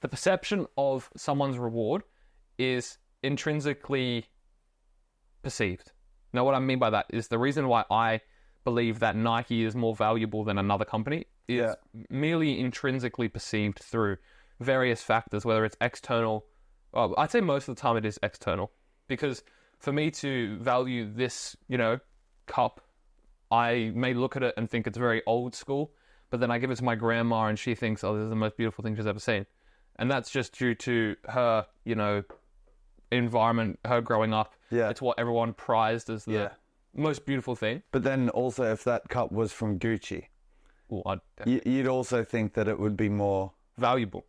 B: the perception of someone's reward is intrinsically perceived. Now, what I mean by that is the reason why I believe that Nike is more valuable than another company is merely intrinsically perceived through various factors, whether it's external. Well, I'd say most of the time it is external, because for me to value this, cup, I may look at it and think it's very old school, but then I give it to my grandma and she thinks, oh, this is the most beautiful thing she's ever seen. And that's just due to her, environment, her growing up.
A: Yeah.
B: It's what everyone prized as the most beautiful thing.
A: But then also, if that cup was from Gucci, you'd also think that it would be more
B: valuable.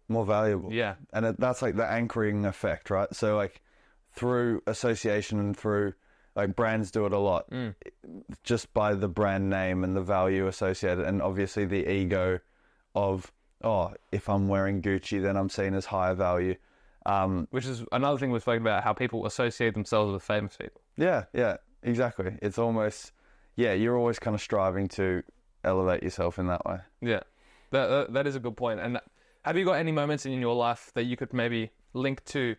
A: Yeah. And that's like the anchoring effect, right? So like through association and through like brands do it a lot, just by the brand name and the value associated, and obviously the ego of, oh, if I'm wearing Gucci, then I'm seen as higher value.
B: Which is another thing we're speaking about, how people associate themselves with famous people.
A: Yeah, exactly. It's almost, you're always kind of striving to elevate yourself in that way.
B: Yeah, that is a good point. And have you got any moments in your life that you could maybe link to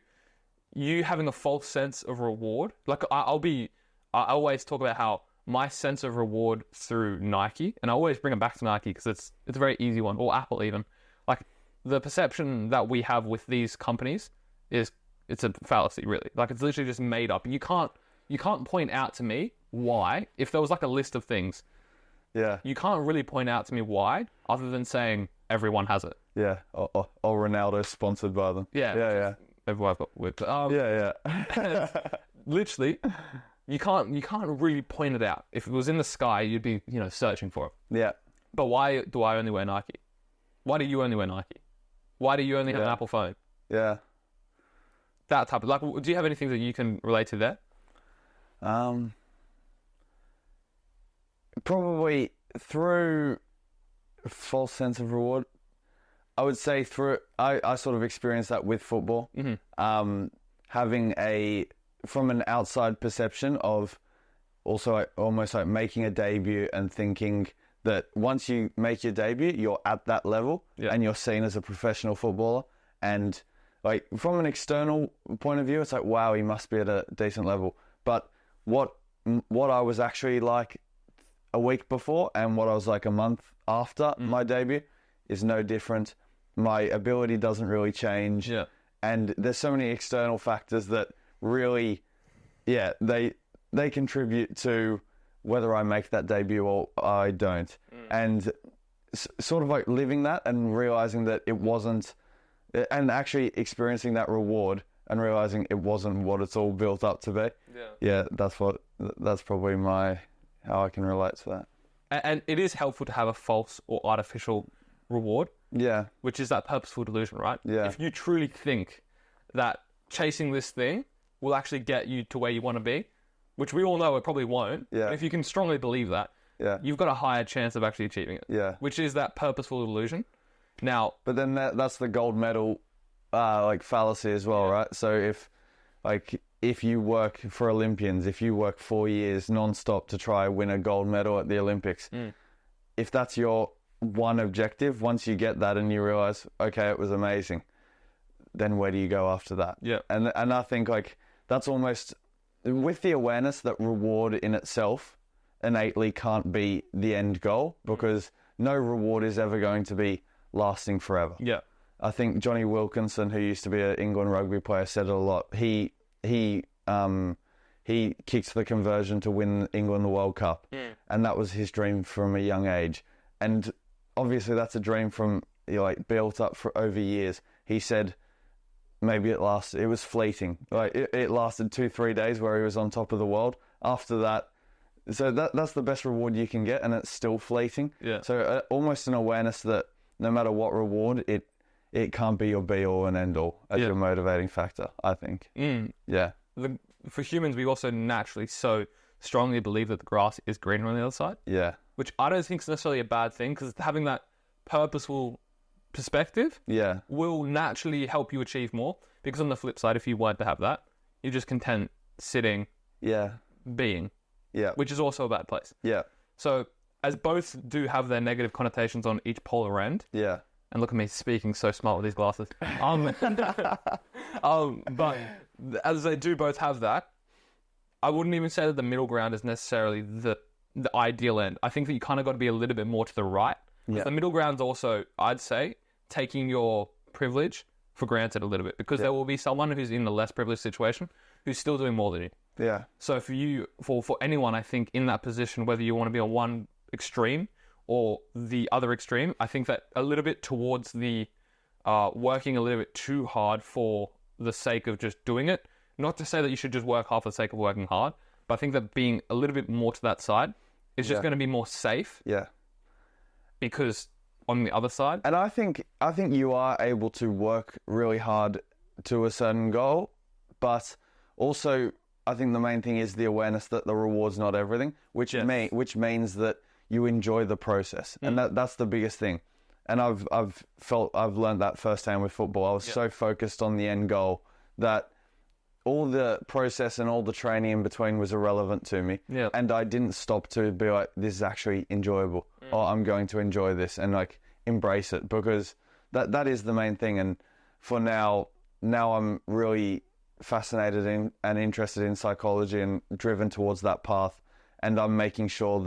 B: you having a false sense of reward? Like I always talk about how my sense of reward through Nike, and I always bring it back to Nike because it's a very easy one, or Apple even. Like the perception that we have with these companies it's a fallacy, really. Like it's literally just made up. You can't point out to me why, if there was like a list of things.
A: Yeah.
B: You can't really point out to me why, other than saying everyone has it.
A: Yeah. Or Ronaldo's sponsored by them.
B: Yeah. Everyone I've got with. Literally, you can't really point it out. If it was in the sky, you'd be searching for it.
A: Yeah.
B: But why do I only wear Nike? Why do you only wear Nike? Why do you only have an Apple phone?
A: Yeah.
B: That type of, like, do you have anything that you can relate to there?
A: Probably through a false sense of reward. I would say I sort of experienced that with football. Mm-hmm. Having from an outside perception of also almost like making a debut and thinking that once you make your debut, you're at that level and you're seen as a professional footballer. And like from an external point of view, it's like, wow, he must be at a decent level. But what I was actually like a week before and what I was like a month after my debut is no different. My ability doesn't really change. Yeah. And there's so many external factors that really, they contribute to whether I make that debut or I don't. And sort of like living that and realizing that it wasn't, and actually experiencing that reward and realizing it wasn't what it's all built up to be. Yeah, that's probably how I can relate to that.
B: And it is helpful to have a false or artificial reward.
A: Yeah.
B: Which is that purposeful delusion, right?
A: Yeah.
B: If you truly think that chasing this thing will actually get you to where you want to be, which we all know it probably won't.
A: Yeah.
B: But if you can strongly believe that, you've got a higher chance of actually achieving it.
A: Yeah.
B: Which is that purposeful delusion. Now,
A: but then that's the gold medal, like fallacy as well, right? So if you work for Olympians, if you work 4 years non-stop to try win a gold medal at the Olympics, if that's your one objective, once you get that and you realize, okay, it was amazing, then where do you go after that?
B: Yeah.
A: And I think like that's almost with the awareness that reward in itself innately can't be the end goal, because no reward is ever going to be lasting forever.
B: Yeah.
A: I think Johnny Wilkinson, who used to be an England rugby player, said it a lot. He kicked the conversion to win England the World Cup, and that was his dream from a young age. And obviously, that's a dream from built up for over years. He said maybe it was fleeting. Like it lasted 2-3 days where he was on top of the world. After that, so that's the best reward you can get, and it's still fleeting.
B: Yeah.
A: So almost an awareness that no matter what reward, it can't be your be all and end all as your motivating factor, I think. Yeah.
B: For humans, we also naturally so strongly believe that the grass is greener on the other side.
A: Yeah.
B: Which I don't think is necessarily a bad thing, because having that purposeful perspective will naturally help you achieve more. Because on the flip side, if you weren't to have that, you're just content sitting, being, which is also a bad place. Yeah. So as both do have their negative connotations on each polar end. Yeah. And look at me speaking so smart with these glasses. But as they do both have that, I wouldn't even say that the middle ground is necessarily the ideal end. I think that you kind of got to be a little bit more to the right. Yeah. The middle ground's also, I'd say, taking your privilege for granted a little bit, because there will be someone who's in a less privileged situation who's still doing more than you.
A: Yeah.
B: So for anyone, I think in that position, whether you want to be on one extreme or the other extreme, I think that a little bit towards the working a little bit too hard for the sake of just doing it. Not to say that you should just work hard for the sake of working hard, but I think that being a little bit more to that side is just going to be more safe.
A: Yeah.
B: Because on the other side,
A: and I think you are able to work really hard to a certain goal, but also I think the main thing is the awareness that the reward's not everything, which means that you enjoy the process, and that's the biggest thing. And I've learned that firsthand with football. I was so focused on the end goal that all the process and all the training in between was irrelevant to me.
B: Yeah.
A: And I didn't stop to be like, this is actually enjoyable. Or I'm going to enjoy this and like embrace it, because that is the main thing. And for now I'm really fascinated in and interested in psychology and driven towards that path. And I'm making sure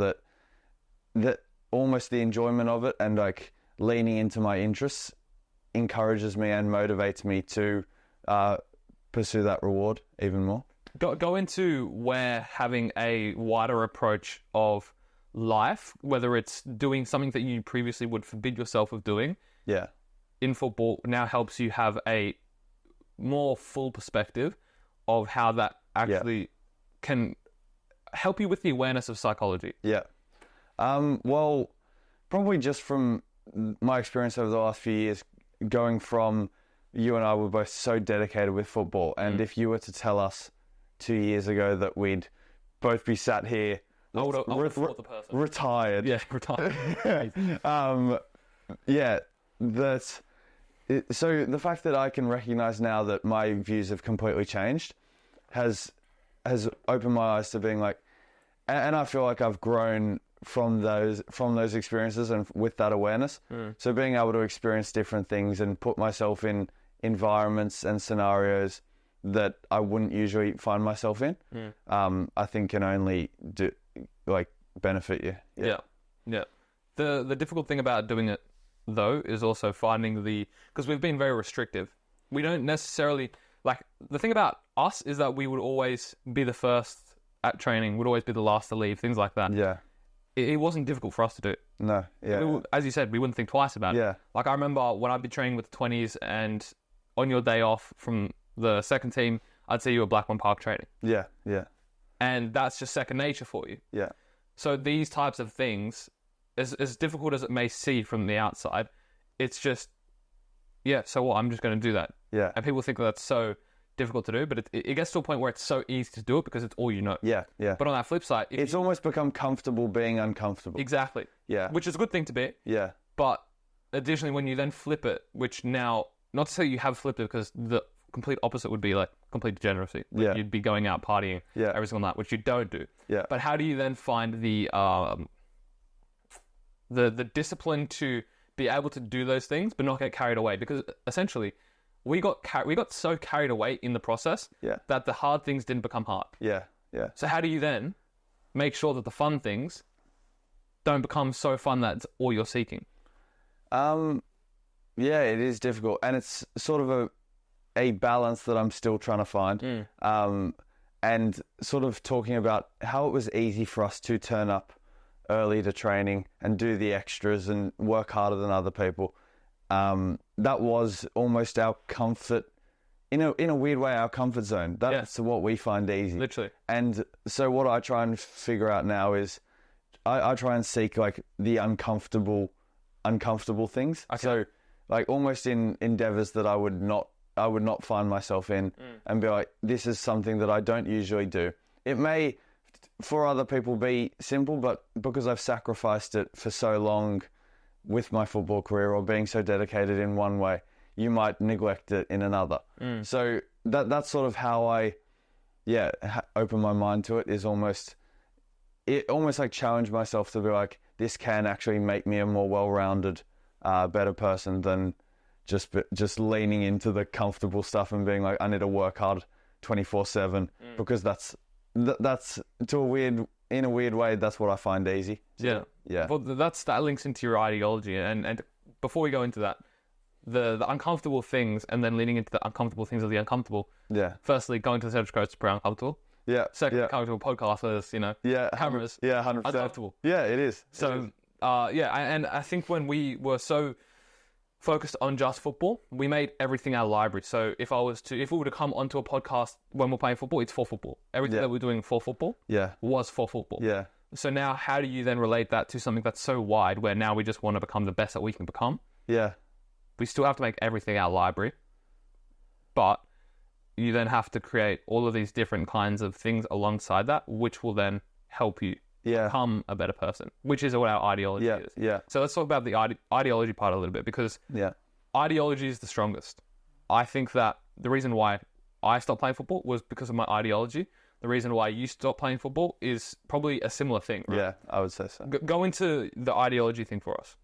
A: that almost the enjoyment of it and like leaning into my interests encourages me and motivates me to pursue that reward even more.
B: Go into where having a wider approach of life, whether it's doing something that you previously would forbid yourself of doing, in football now helps you have a more full perspective of how that actually can help you with the awareness of psychology. Yeah.
A: Well, probably just from my experience over the last few years, going from you and I were both so dedicated with football, and if you were to tell us 2 years ago that we'd both be sat here,
B: I would have thought the person.
A: Retired.
B: Yeah, retired.
A: So the fact that I can recognise now that my views have completely changed has opened my eyes to being like, and I feel like I've grown from those experiences and with that awareness. So being able to experience different things and put myself in environments and scenarios that I wouldn't usually find myself in, I think can only benefit you.
B: Yeah. The difficult thing about doing it though is also finding because we've been very restrictive. We don't necessarily the thing about us is that we would always be the first at training, would always be the last to leave, things like that.
A: Yeah.
B: It wasn't difficult for us to do.
A: No, yeah.
B: As you said, we wouldn't think twice about it.
A: Yeah.
B: Like I remember when I'd be training with the 20s and on your day off from the second team, I'd see you at Blackburn Park training.
A: Yeah, yeah.
B: And that's just second nature for you.
A: Yeah.
B: So these types of things, as difficult as it may seem from the outside, it's just, so what? I'm just going to do that.
A: Yeah.
B: And people think that's so difficult to do, but it gets to a point where it's so easy to do it because it's all you know.
A: Yeah, yeah.
B: But on that flip side,
A: it's almost become comfortable being uncomfortable.
B: Exactly.
A: Yeah.
B: Which is a good thing to be.
A: Yeah.
B: But additionally, when you then flip it, which now, not to say you have flipped it, because the complete opposite would be like complete degeneracy. Like you'd be going out partying every single night, which you don't do.
A: Yeah.
B: But how do you then find the discipline to be able to do those things but not get carried away? Because essentially, we got so carried away in the process that the hard things didn't become hard.
A: Yeah, yeah.
B: So how do you then make sure that the fun things don't become so fun that it's all you're seeking?
A: Yeah, it is difficult, and it's sort of a balance that I'm still trying to find. And sort of talking about how it was easy for us to turn up early to training and do the extras and work harder than other people. That was almost our comfort, in a weird way, our comfort zone. That's what we find easy.
B: Literally.
A: And so what I try and figure out now is I try and seek like the uncomfortable things. Okay. So like almost in endeavors that I would not find myself in, and be like, this is something that I don't usually do. It may for other people be simple, but because I've sacrificed it for so long with my football career or being so dedicated in one way, you might neglect it in another. So that's sort of how I open my mind to it, is almost like challenge myself to be like, this can actually make me a more well-rounded, better person than just leaning into the comfortable stuff and being like, I need to work hard 24/7 because that's in a weird way, that's what I find easy. So, yeah.
B: Well, that links into your ideology, and before we go into that, the uncomfortable things, and then leaning into the uncomfortable things of the uncomfortable.
A: Yeah.
B: Firstly, going to the center coast is pretty uncomfortable.
A: Yeah.
B: Second
A: yeah.
B: coming to a podcast with, cameras.
A: Yeah, 100%.
B: Uncomfortable.
A: Yeah, it is.
B: So, and I think when we were so focused on just football, we made everything our library. So if we were to come onto a podcast when we're playing football, it's for football. Everything that we're doing for football was for football.
A: Yeah.
B: So now how do you then relate that to something that's so wide where now we just want to become the best that we can become?
A: Yeah.
B: We still have to make everything our library, but you then have to create all of these different kinds of things alongside that, which will then help you become a better person, which is what our ideology is.
A: Yeah.
B: So let's talk about the ideology part a little bit, because ideology is the strongest. I think that the reason why I stopped playing football was because of my ideology. The reason why you stopped playing football is probably a similar thing, right?
A: Yeah, I would say so.
B: Go into the ideology thing for us.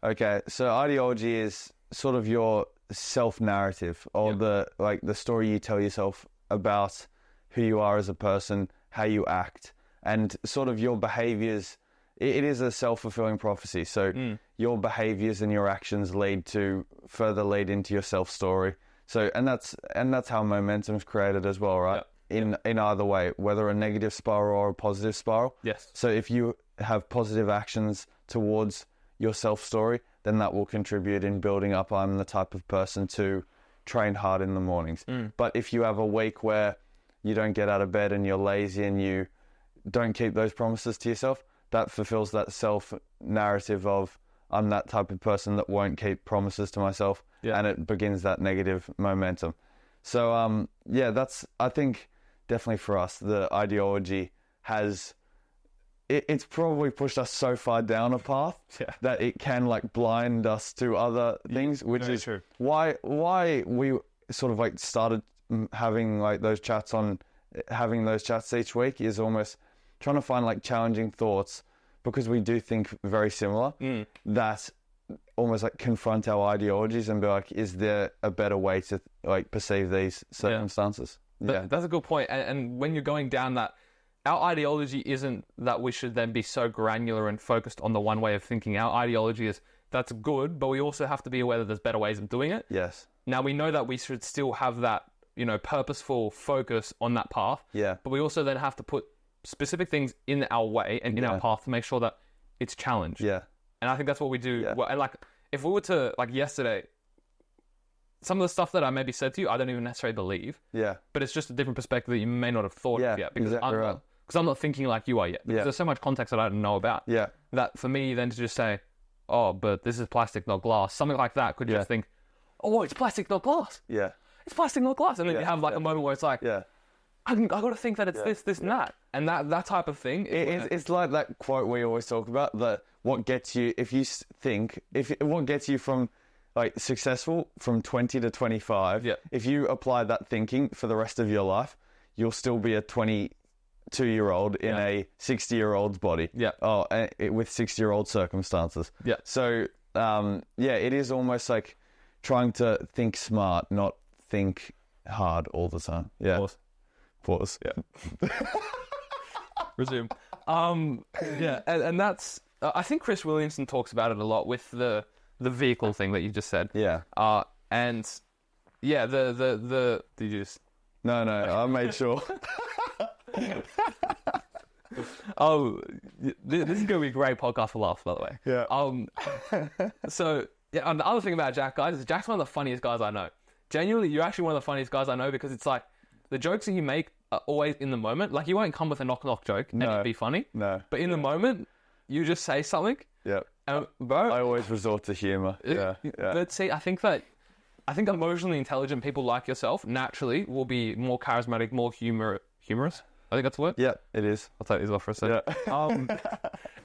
A: Okay, so ideology is sort of your self-narrative, or the story you tell yourself about who you are as a person, how you act, and sort of your behaviors. It is a self-fulfilling prophecy. So your behaviors and your actions further lead into your self-story. So and that's how momentum is created as well, right? In either way, whether a negative spiral or a positive spiral.
B: Yes.
A: So if you have positive actions towards your self-story, then that will contribute in building up, I'm the type of person to train hard in the mornings. But if you have a week where you don't get out of bed and you're lazy and you don't keep those promises to yourself, that fulfills that self-narrative of, I'm that type of person that won't keep promises to myself, and it begins that negative momentum. So, that's, I think, definitely for us, the ideology has... It's probably pushed us so far down a path that it can blind us to other things, which is
B: true.
A: why we sort of started having those chats each week, is almost trying to find challenging thoughts, because we do think very similar, that almost confront our ideologies and be is there a better way to perceive these circumstances?
B: That's a good point. And when you're going down that, our ideology isn't that we should then be so granular and focused on the one way of thinking. Our ideology is that's good, but we also have to be aware that there's better ways of doing it.
A: Yes.
B: Now, we know that we should still have that, purposeful focus on that path.
A: Yeah.
B: But we also then have to put specific things in our way and in our path to make sure that it's challenged.
A: Yeah.
B: And I think that's what we do.
A: Yeah.
B: Well, and if we were to, yesterday, some of the stuff that I maybe said to you, I don't even necessarily believe.
A: Yeah.
B: But it's just a different perspective that you may not have thought of yet. Because
A: exactly right.
B: Because I'm not thinking like you are yet. Because there's so much context that I don't know about.
A: Yeah.
B: That for me then to just say, oh, but this is plastic, not glass. Something like that could just think, oh, it's plastic, not glass.
A: Yeah.
B: It's plastic, not glass. And then you have a moment where it's I got to think that it's this, and that. And that type of thing.
A: It's like that quote we always talk about, that what gets you from successful from 20 to 25, if you apply that thinking for the rest of your life, you'll still be a 22-year-old in a 60-year-old's body. Yeah. With 60-year-old circumstances. Yeah. So, it is almost like trying to think smart, not think hard all the time. Yeah. Pause. Yeah.
B: Resume. And that's... I think Chris Williamson talks about it a lot with the vehicle thing that you just said. Yeah. Did you just...
A: No, I made sure.
B: This is going to be a great podcast for laughs, by the way.
A: Yeah.
B: And the other thing about Jack, guys, is Jack's one of the funniest guys I know. Genuinely, you're actually one of the funniest guys I know, because it's the jokes that you make are always in the moment. You won't come with a knock-knock joke and it'd be funny.
A: No.
B: But in the moment, you just say something.
A: Yeah.
B: Bro,
A: I always resort to humour. Yeah.
B: But see, I think emotionally intelligent people like yourself naturally will be more charismatic, more humorous. I think that's the word.
A: Yeah, it is.
B: I'll take these off for a second. Yeah.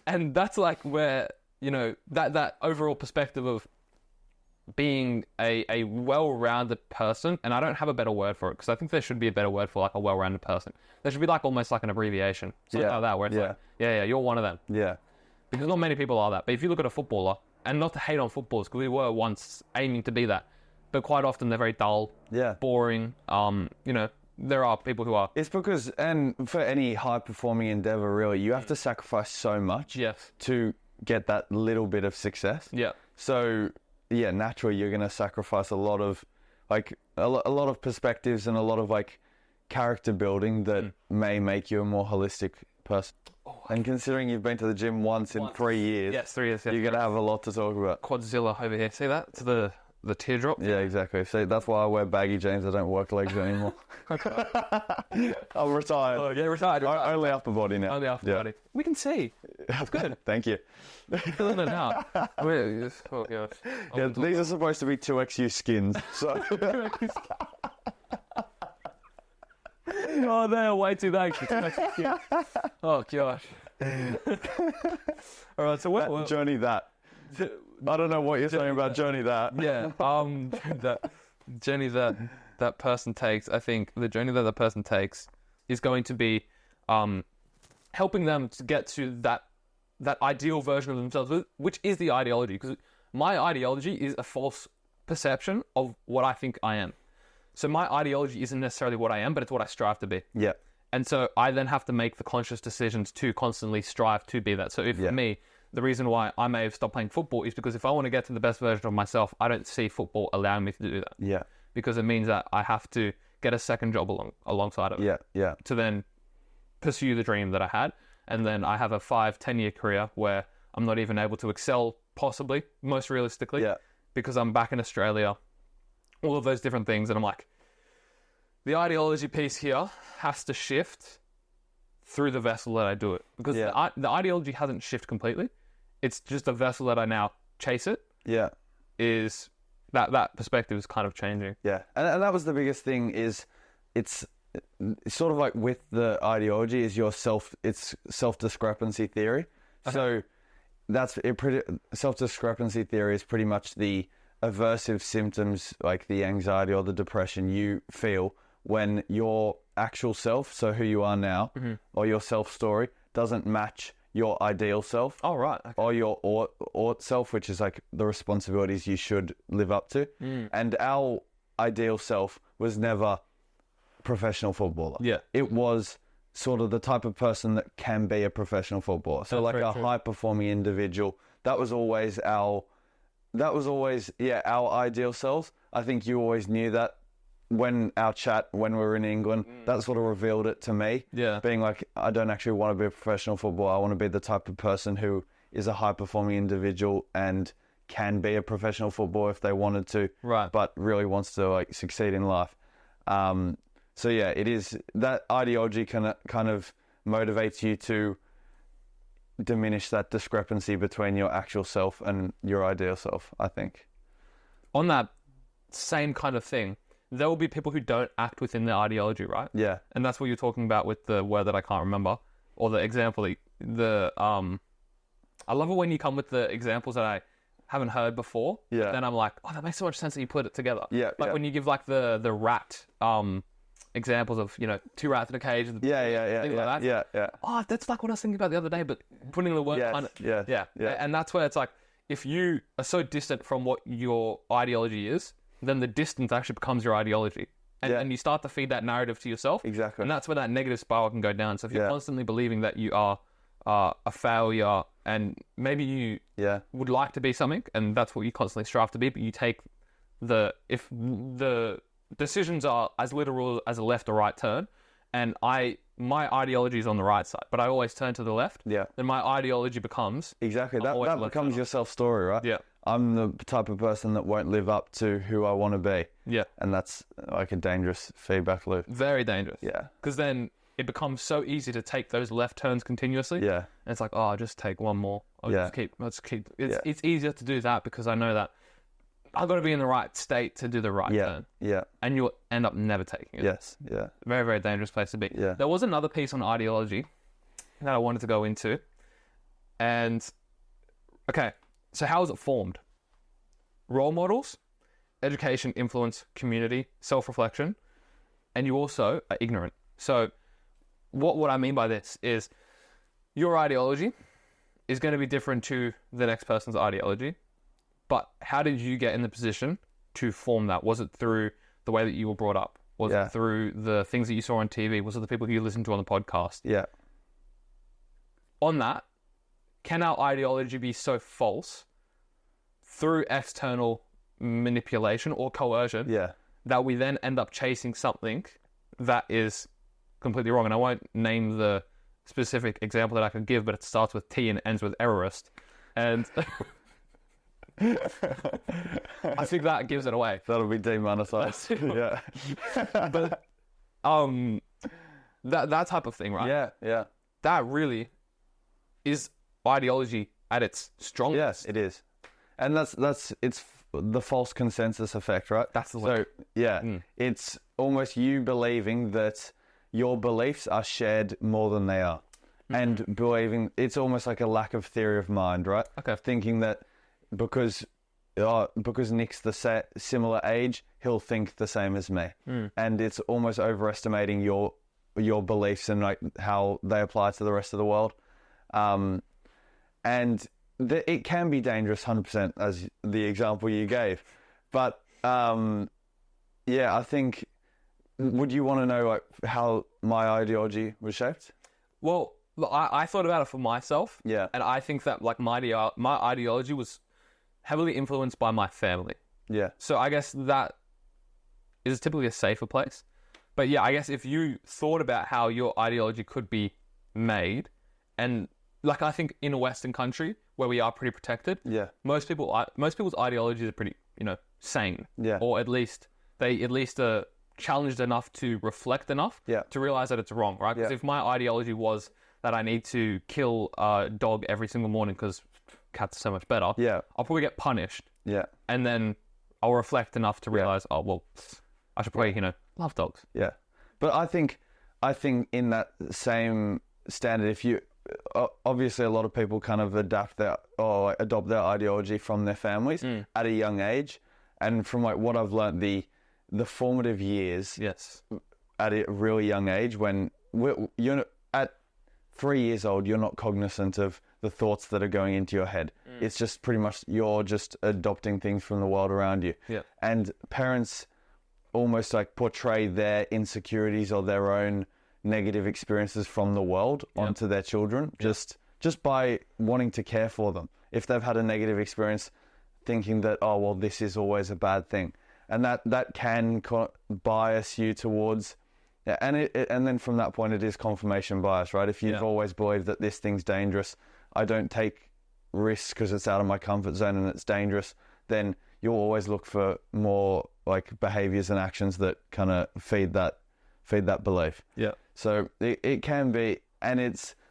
B: And that's where, that overall perspective of being a well-rounded person, and I don't have a better word for it, because I think there should be a better word for a well-rounded person. There should be almost an abbreviation. Something like that, where it's you're one of them. Yeah. Because not many people are that. But if you look at a footballer, and not to hate on footballers, because we were once aiming to be that, but quite often they're very dull, boring. There are people who are...
A: It's because, and for any high-performing endeavour, really, you have to sacrifice so much to get that little bit of success. Yeah. So, naturally, you're going to sacrifice a lot of, a lot of perspectives and a lot of, character building that may make you a more holistic person. And considering you've been to the gym once in 3 years,
B: Yes, 3 years. Yeah.
A: you're going to have a lot to talk about.
B: Quadzilla over here. See that? To the teardrop?
A: Yeah, exactly. See, that's why I wear baggy jeans. I don't work legs anymore. I'm retired.
B: Oh, yeah, retired.
A: Only upper body now.
B: Only after body. We can see. That's good.
A: Thank you.
B: Feeling it now. Oh, gosh.
A: Yeah, these are supposed to be 2XU skins. So
B: Oh, they're way too big. Oh, gosh. All right, so what?
A: Journey that. I don't know what you're saying about Journey that.
B: Yeah, that journey that person takes, I think the journey that person takes is going to be helping them to get to that ideal version of themselves, which is the ideology. Because my ideology is a false perception of what I think I am. So my ideology isn't necessarily what I am, but it's what I strive to be.
A: Yeah.
B: And so I then have to make the conscious decisions to constantly strive to be that. So for me, the reason why I may have stopped playing football is because if I want to get to the best version of myself, I don't see football allowing me to do that.
A: Yeah.
B: Because it means that I have to get a second job alongside of it.
A: Yeah. Yeah.
B: To then pursue the dream that I had. And then I have a 5-10 year career where I'm not even able to excel, possibly, most realistically.
A: Yeah.
B: Because I'm back in Australia. All of those different things. And I'm like, the ideology piece here has to shift through the vessel that I do it. Because the ideology hasn't shifted completely. It's just a vessel that I now chase it. Yeah. Is that perspective is kind of changing.
A: Yeah. And that was the biggest thing is it's sort of like with the ideology is it's self-discrepancy theory. So that's self-discrepancy theory is pretty much the aversive symptoms like the anxiety or the depression you feel when your actual self, so who you are now, or your self-story, doesn't match your ideal self.
B: Oh, right. Okay.
A: Or your ought self, which is like the responsibilities you should live up to. And our ideal self was never a professional footballer. Yeah. It was sort of the type of person that can be a professional footballer. So like a high-performing individual. That was always our ideal selves. I think you always knew that when we were in England, that sort of revealed it to me. Yeah. Being like, I don't actually want to be a professional footballer. I want to be the type of person who is a high-performing individual and can be a professional footballer if they wanted to. Right. But really wants to like succeed in life. So yeah, it is that ideology kind of motivates you to diminish that discrepancy between your actual self and your ideal self, I think.
B: On that same kind of thing, there will be people who don't act within their ideology, right? Yeah. And that's what you're talking about with the word that I can't remember, or the example. I love it when you come with the examples that I haven't heard before. Yeah. Then I'm like, oh, that makes so much sense that you put it together. Yeah. Like when you give like the rat examples of, two rats in a cage. Things like that. Yeah, yeah. Oh, that's like what I was thinking about the other day, but putting the word Yeah. And that's where it's like, if you are so distant from what your ideology is, then the distance actually becomes your ideology. And you start to feed that narrative to yourself. Exactly. And that's where that negative spiral can go down. So if you're constantly believing that you are a failure and maybe you would like to be something, and that's what you constantly strive to be, but you take if the decisions are as literal as a left or right turn, and my ideology is on the right side, but I always turn to the left, then my ideology becomes... Exactly, that becomes your self-story, right? Yeah. I'm the type of person that won't live up to who I want to be. Yeah. And that's like a dangerous feedback loop. Very dangerous. Yeah. Because then it becomes so easy to take those left turns continuously. Yeah. And it's like, oh, I'll just take one more. I'll just keep. It's easier to do that because I know that I've got to be in the right state to do the right turn. Yeah. And you'll end up never taking it. Yes. Yeah. Very, very dangerous place to be. Yeah. There was another piece on ideology that I wanted to go into. And, okay, so how is it formed? Role models, education, influence, community, self-reflection, and you also are ignorant. So what I mean by this is your ideology is going to be different to the next person's ideology. But how did you get in the position to form that? Was it through the way that you were brought up? Was it through the things that you saw on TV? Was it the people who you listened to on the podcast? Yeah. On that, can our ideology be so false through external manipulation or coercion that we then end up chasing something that is completely wrong. And I won't name the specific example that I could give, but it starts with T and ends with errorist. And I think that gives it away.
A: That'll be demonetized. Yeah.
B: But that type of thing, right?
A: Yeah.
B: That really is ideology at its strongest.
A: Yes, it is. And it's the false consensus effect, right?
B: That's the
A: So,
B: word.
A: it's almost you believing that your beliefs are shared more than they are. And believing, it's almost like a lack of theory of mind, right?
B: Okay.
A: Thinking that because Nick's the similar age, he'll think the same as me. And it's almost overestimating your beliefs and like how they apply to the rest of the world. And it can be dangerous, 100%, as the example you gave. But I think, would you want to know like how my ideology was shaped?
B: Well, look, I thought about it for myself.
A: Yeah.
B: And I think that like my ideology was heavily influenced by my family.
A: Yeah.
B: So I guess that is typically a safer place. But yeah, I guess if you thought about how your ideology could be made, and like I think in a Western country where we are pretty protected, most people's ideologies are pretty, sane.
A: Yeah.
B: Or at least they are challenged enough to reflect enough to realize that it's wrong, right? Because if my ideology was that I need to kill a dog every single morning because cats are so much better, I'll probably get punished.
A: Yeah.
B: And then I'll reflect enough to realize, oh, well, I should probably, love dogs.
A: Yeah. But I think in that same standard, if you, obviously a lot of people kind of adopt their ideology from their families at a young age. And from like what I've learned, the formative years at a really young age, when you're at 3 years old, you're not cognizant of the thoughts that are going into your head. It's just pretty much you're just adopting things from the world around you. Yeah. And parents almost like portray their insecurities or their own negative experiences from the world onto their children just by wanting to care for them. If they've had a negative experience, thinking that, oh, well, this is always a bad thing. And that can bias you towards... Yeah, and then from that point, it is confirmation bias, right? If you've always believed that this thing's dangerous, I don't take risks because it's out of my comfort zone and it's dangerous, then you'll always look for more like behaviors and actions that kind of feed that belief. Yeah. So it can be, and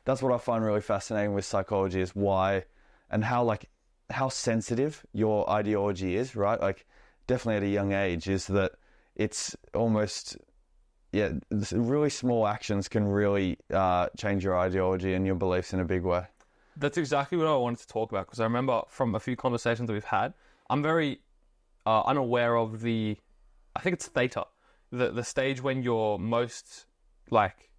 A: that's what I find really fascinating with psychology is why and how sensitive your ideology is, right? Like definitely at a young age is that it's almost... Yeah, really small actions can really change your ideology and your beliefs in a big way.
B: That's exactly what I wanted to talk about, because I remember from a few conversations that we've had, I'm very unaware of I think it's theta, the stage when you're most like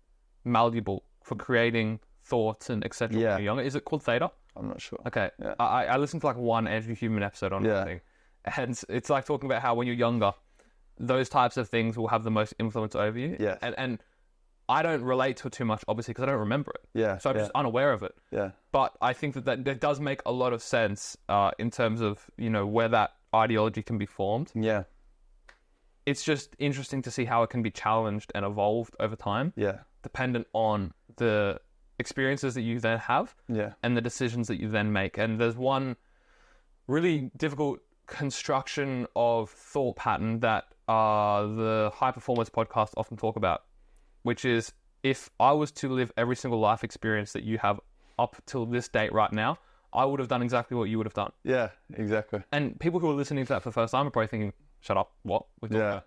B: malleable for creating thoughts and etc. when you're younger. Is it called theta?
A: I'm not sure.
B: Okay, yeah. I listened to like one Every Human episode on it, and it's like talking about how when you're younger, those types of things will have the most influence over you.
A: Yeah.
B: And I don't relate to it too much, obviously, because I don't remember it. Yeah. So I'm just unaware of it. Yeah. But I think that does make a lot of sense in terms of, where that ideology can be formed. Yeah. It's just interesting to see how it can be challenged and evolved over time. Yeah. Dependent on the experiences that you then have. Yeah. And the decisions that you then make. And there's one really difficult construction of thought pattern that the High Performance podcast often talk about, which is if I was to live every single life experience that you have up till this date right now, I would have done exactly what you would have done. Yeah, exactly. And people who are listening to that for the first time are probably thinking, shut up, what? Yeah.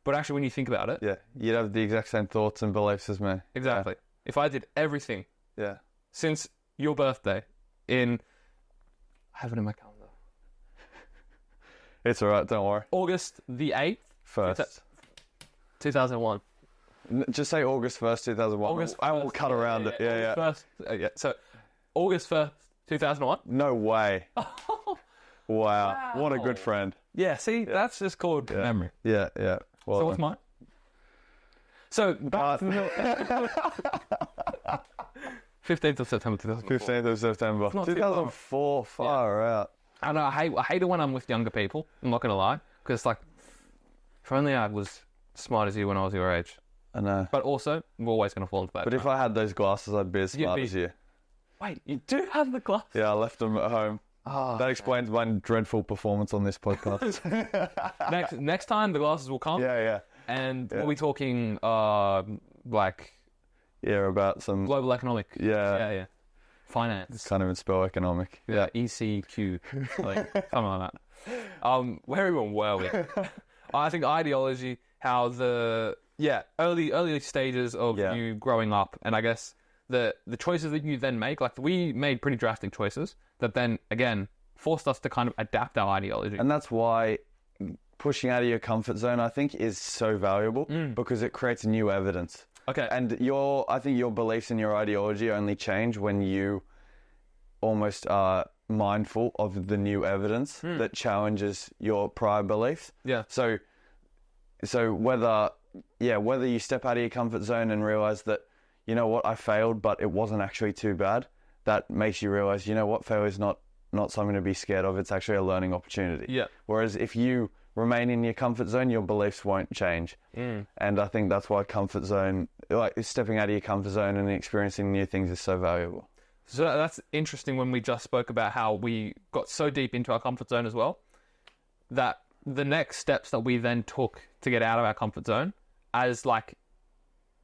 B: But actually, when you think about it... Yeah, you'd have the exact same thoughts and beliefs as me. Exactly. Yeah. If I did everything since your birthday I have it in my calendar. It's alright, don't worry. August the 8th? 1st. 2001. Just say August 1st, 2001. August 1st, I will cut around it. Yeah. August 1st, so, August 1st, 2001? No way. Wow. What a good friend. Yeah, see, that's just called memory. Yeah. Well, so what's mine? So, back to the 15th of September 2004. 15th of September. 2004, far out. I know, I hate it when I'm with younger people, I'm not going to lie, because like, if only I was smart as you when I was your age.
A: I know.
B: But also, we're always going to fall into that.
A: But if I had those glasses, I'd be as smart as you.
B: Wait, you do have the glasses?
A: Yeah, I left them at home.
B: Oh,
A: That explains my dreadful performance on this podcast.
B: next time, the glasses will come.
A: Yeah.
B: And we'll be talking, like...
A: Yeah, about some...
B: global economic.
A: Yeah.
B: Finance.
A: Can't even spell economic.
B: Yeah, ECQ, like something like that. Where even were we? I think ideology, how the early stages of you growing up, and I guess the choices that you then make. Like we made pretty drastic choices that then again forced us to kind of adapt our ideology.
A: And that's why pushing out of your comfort zone, I think, is so valuable because it creates new evidence.
B: Okay.
A: And I think your beliefs and your ideology only change when you almost are mindful of the new evidence that challenges your prior beliefs.
B: Yeah.
A: So whether you step out of your comfort zone and realize that, you know what, I failed, but it wasn't actually too bad, that makes you realize, you know what, failure is not something to be scared of. It's actually a learning opportunity.
B: Yeah.
A: Whereas if you remain in your comfort zone, your beliefs won't change. And I think that's why comfort zone, like stepping out of your comfort zone and experiencing new things, is so valuable.
B: So that's interesting when we just spoke about how we got so deep into our comfort zone as well, that the next steps that we then took to get out of our comfort zone, as like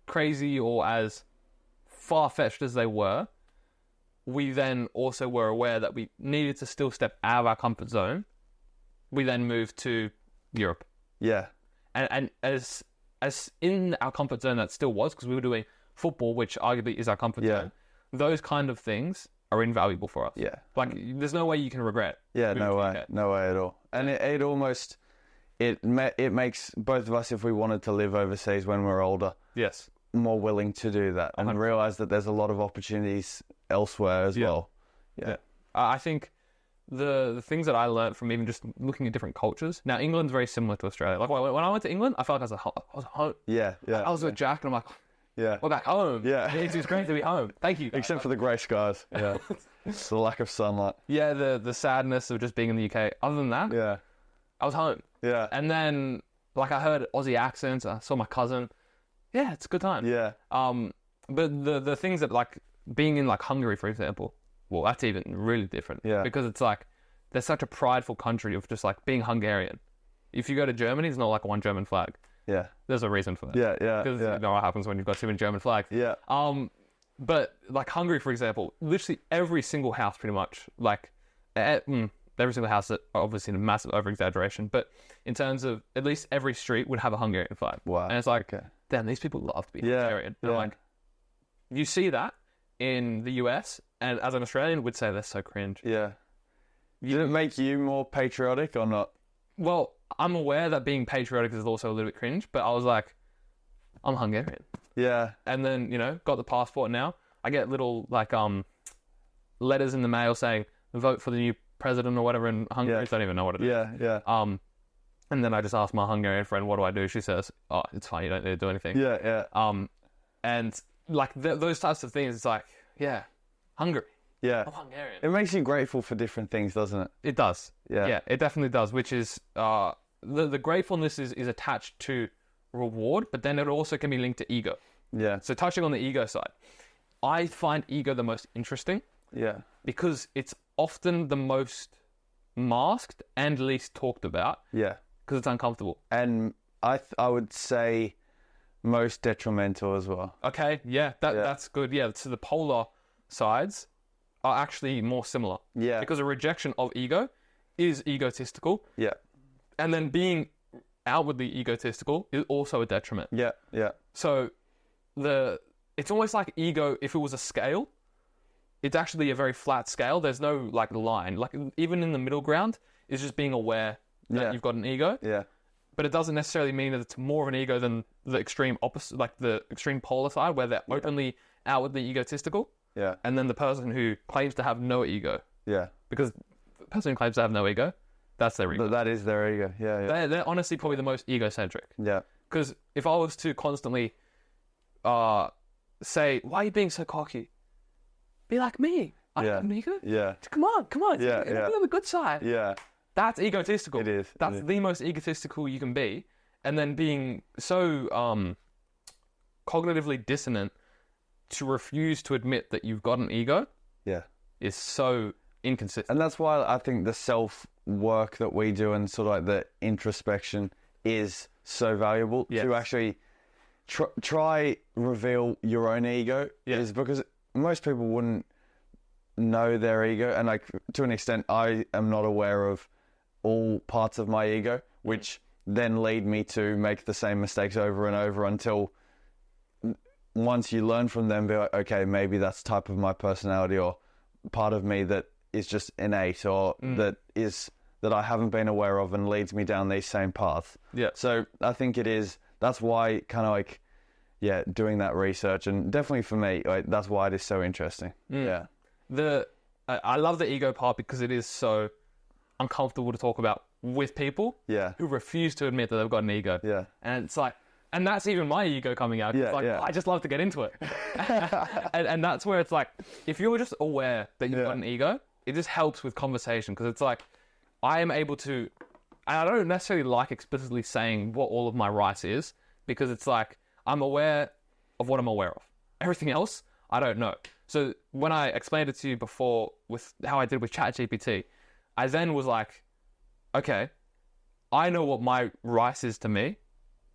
B: crazy or as far-fetched as they were, we then also were aware that we needed to still step out of our comfort zone. We then moved to Europe.
A: Yeah.
B: And as in our comfort zone that still was, because we were doing football, which arguably is our comfort zone, those kind of things are invaluable for us.
A: Yeah.
B: Like, there's no way you can regret.
A: Yeah, no way at all. And it almost, it makes both of us, if we wanted to live overseas when we're older,
B: Yes.
A: more willing to do that and
B: 100%.
A: realize that there's a lot of opportunities elsewhere as well. Yeah.
B: I think the things that I learned from even just looking at different cultures. Now, England's very similar to Australia. Like, when I went to England, I felt like I was home.
A: Yeah.
B: I was with Jack, and I'm like,
A: Yeah.
B: we're back home.
A: Yeah.
B: It's great to be home. Thank you.
A: Except for the grey skies. Yeah. It's the lack of sunlight.
B: Yeah, the sadness of just being in the UK. Other than that,
A: Yeah.
B: I was home.
A: Yeah.
B: And then, like, I heard Aussie accents. I saw my cousin. Yeah, it's a good time.
A: Yeah.
B: But the things that, like, being in, like, Hungary, for example, well, that's even really different.
A: Yeah.
B: Because it's, like, there's such a prideful country of just, like, being Hungarian. If you go to Germany, there's not, like, one German flag.
A: Yeah.
B: There's a reason for that.
A: Yeah.
B: Because you know what happens when you've got too many German flags.
A: Yeah.
B: But, like, Hungary, for example, literally every single house, pretty much, like, every single house, obviously a massive over-exaggeration, but in terms of at least every street would have a Hungarian flag.
A: Wow.
B: And it's like, damn, these people love to be Hungarian. And
A: Yeah.
B: like, you see that in the US, and as an Australian, would say they're so cringe.
A: Yeah. Did it make you more patriotic or not?
B: Well, I'm aware that being patriotic is also a little bit cringe, but I was like, I'm Hungarian.
A: Yeah.
B: And then, you know, got the passport now. I get little, like, letters in the mail saying, vote for the new president or whatever in Hungary.
A: Yeah.
B: I don't even know what it is.
A: Yeah.
B: And then I just asked my Hungarian friend, what do I do? She says, oh, it's fine. You don't need to do anything.
A: Yeah.
B: And, like, those types of things, it's like, yeah, Hungary.
A: Yeah.
B: I'm Hungarian.
A: It makes you grateful for different things, doesn't it?
B: It does.
A: Yeah.
B: Yeah, it definitely does, which is, the gratefulness is attached to reward, but then it also can be linked to ego.
A: Yeah.
B: So touching on the ego side, I find ego the most interesting
A: Yeah.
B: because it's often the most masked and least talked about
A: Yeah.
B: because it's uncomfortable.
A: And I would say most detrimental as well.
B: Okay, yeah, that's good. Yeah, so the polar sides are actually more similar.
A: Yeah.
B: Because a rejection of ego is egotistical,
A: Yeah.
B: and then being outwardly egotistical is also a detriment.
A: Yeah. Yeah.
B: So it's almost like ego, if it was a scale, it's actually a very flat scale. There's no, like, line. Like, even in the middle ground is just being aware that you've got an ego.
A: Yeah.
B: But it doesn't necessarily mean that it's more of an ego than the extreme opposite, like the extreme polar side, where they're openly, outwardly egotistical.
A: Yeah.
B: And then the person who claims to have no ego.
A: Yeah.
B: Because the person who claims to have no ego, that's their ego.
A: That is their ego. Yeah.
B: They're honestly probably the most egocentric.
A: Yeah.
B: Because if I was to constantly say, why are you being so cocky? Be like me. I don't have an ego.
A: Yeah.
B: Come on.
A: Yeah,
B: Be
A: yeah.
B: on the good side.
A: Yeah.
B: That's egotistical.
A: It is.
B: That's the most egotistical you can be. And then being so cognitively dissonant to refuse to admit that you've got an ego
A: Yeah.
B: is so inconsistent.
A: And that's why I think the self-work that we do and sort of like the introspection is so valuable
B: Yes.
A: to actually try reveal your own ego is because most people wouldn't know their ego, and like to an extent I am not aware of all parts of my ego, which then lead me to make the same mistakes over and over until once you learn from them, be like, okay, maybe that's type of my personality or part of me that is just innate or that I haven't been aware of and leads me down these same paths.
B: Yeah.
A: So I think that's why kind of like, doing that research, and definitely for me, like, that's why it is so interesting. Yeah.
B: I love the ego part because it is so uncomfortable to talk about with people who refuse to admit that they've got an ego.
A: Yeah.
B: And it's like, and that's even my ego coming out. It's like, I just love to get into it. and that's where it's like, if you're just aware that you've got an ego, it just helps with conversation, because it's like, I am able to, and I don't necessarily like explicitly saying what all of my rice is, because it's like, I'm aware of what I'm aware of. Everything else, I don't know. So when I explained it to you before with how I did with ChatGPT, I then was like, okay, I know what my rice is to me,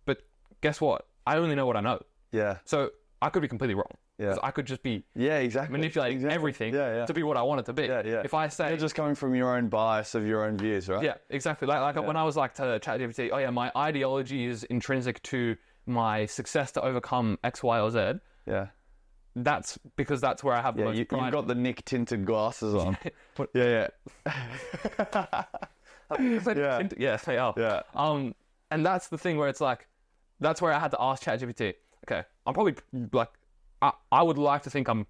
B: but guess what? I only know what I know.
A: Yeah.
B: So I could be completely wrong.
A: Yeah.
B: I could just be
A: exactly.
B: manipulating everything to be what I want it to be. If I say...
A: You're just coming from your own bias of your own views, right?
B: Yeah, exactly. Like when I was like to ChatGPT, oh yeah, my ideology is intrinsic to my success to overcome X, Y, or Z.
A: Yeah.
B: That's because that's where I have the most pride.
A: You've got the Nick tinted glasses on. Yeah.
B: Yes, they are.
A: Yeah.
B: And that's the thing where it's like, that's where I had to ask ChatGPT, okay, I'm probably like, I would like to think I've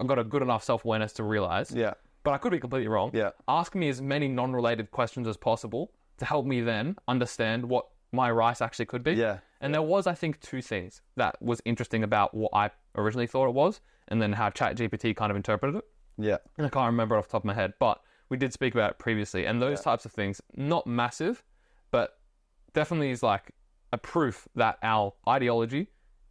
B: got a good enough self-awareness to realize.
A: Yeah.
B: But I could be completely wrong.
A: Yeah.
B: Ask me as many non-related questions as possible to help me then understand what my rice actually could be.
A: Yeah.
B: And there was, I think, two things that was interesting about what I originally thought it was, and then how ChatGPT kind of interpreted it.
A: Yeah.
B: And I can't remember off the top of my head, but we did speak about it previously. And those types of things, not massive, but definitely is like a proof that our ideology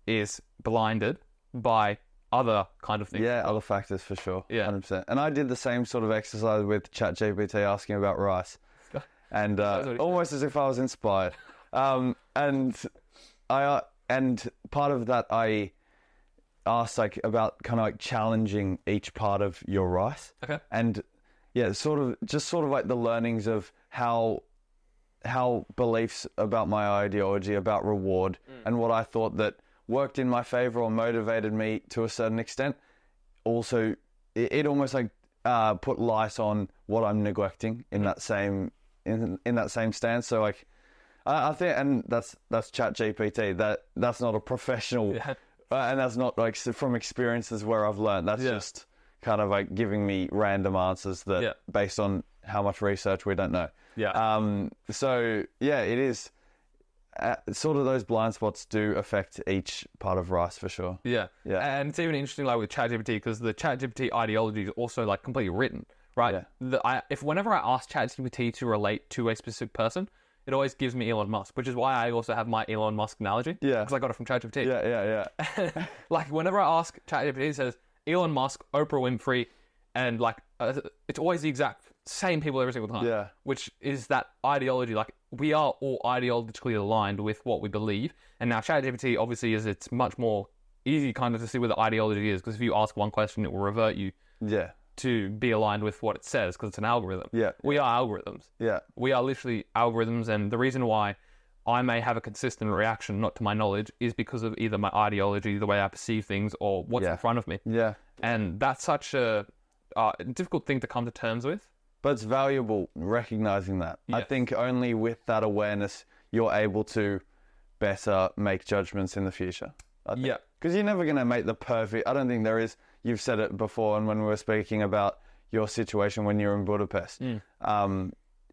B: is blinded by other kind of things.
A: Yeah, other factors for sure.
B: Yeah.
A: 100%. And I did the same sort of exercise with ChatGPT asking about rice. And almost as if I was inspired. And part of that I asked like about kind of like challenging each part of your rice.
B: Okay.
A: And sort of like the learnings of how beliefs about my ideology, about reward, and what I thought that worked in my favor or motivated me to a certain extent. Also, it almost like put light on what I'm neglecting in that same in that same stance. So like, I think, and that's ChatGPT. That's not a professional, and that's not like from experiences where I've learned. That's just kind of like giving me random answers that based on how much research we don't know. Yeah. So it is. Sort of those blind spots do affect each part of rice for sure. Yeah.
B: And it's even interesting like with ChatGPT, because the ChatGPT ideology is also like completely written, right? Whenever I ask ChatGPT to relate to a specific person, it always gives me Elon Musk, which is why I also have my Elon Musk analogy. Yeah. Because I got it from ChatGPT.
A: Yeah.
B: Like whenever I ask ChatGPT, it says Elon Musk, Oprah Winfrey, and like it's always the exact same people every single time. Yeah. Which is that ideology. Like we are all ideologically aligned with what we believe. And now ChatGPT obviously it's much more easy kind of to see where the ideology is, because if you ask one question, it will revert you. To be aligned with what it says, because it's an algorithm. We are algorithms. We are literally algorithms, and the reason why I may have a consistent reaction, not to my knowledge, is because of either my ideology, the way I perceive things, or what's in front of me. And that's such a difficult thing to come to terms with.
A: But it's valuable recognizing that. I think only with that awareness, you're able to better make judgments in the future. Because you're never going to make the perfect... I don't think there is... You've said it before, and when we were speaking about your situation when you're in Budapest,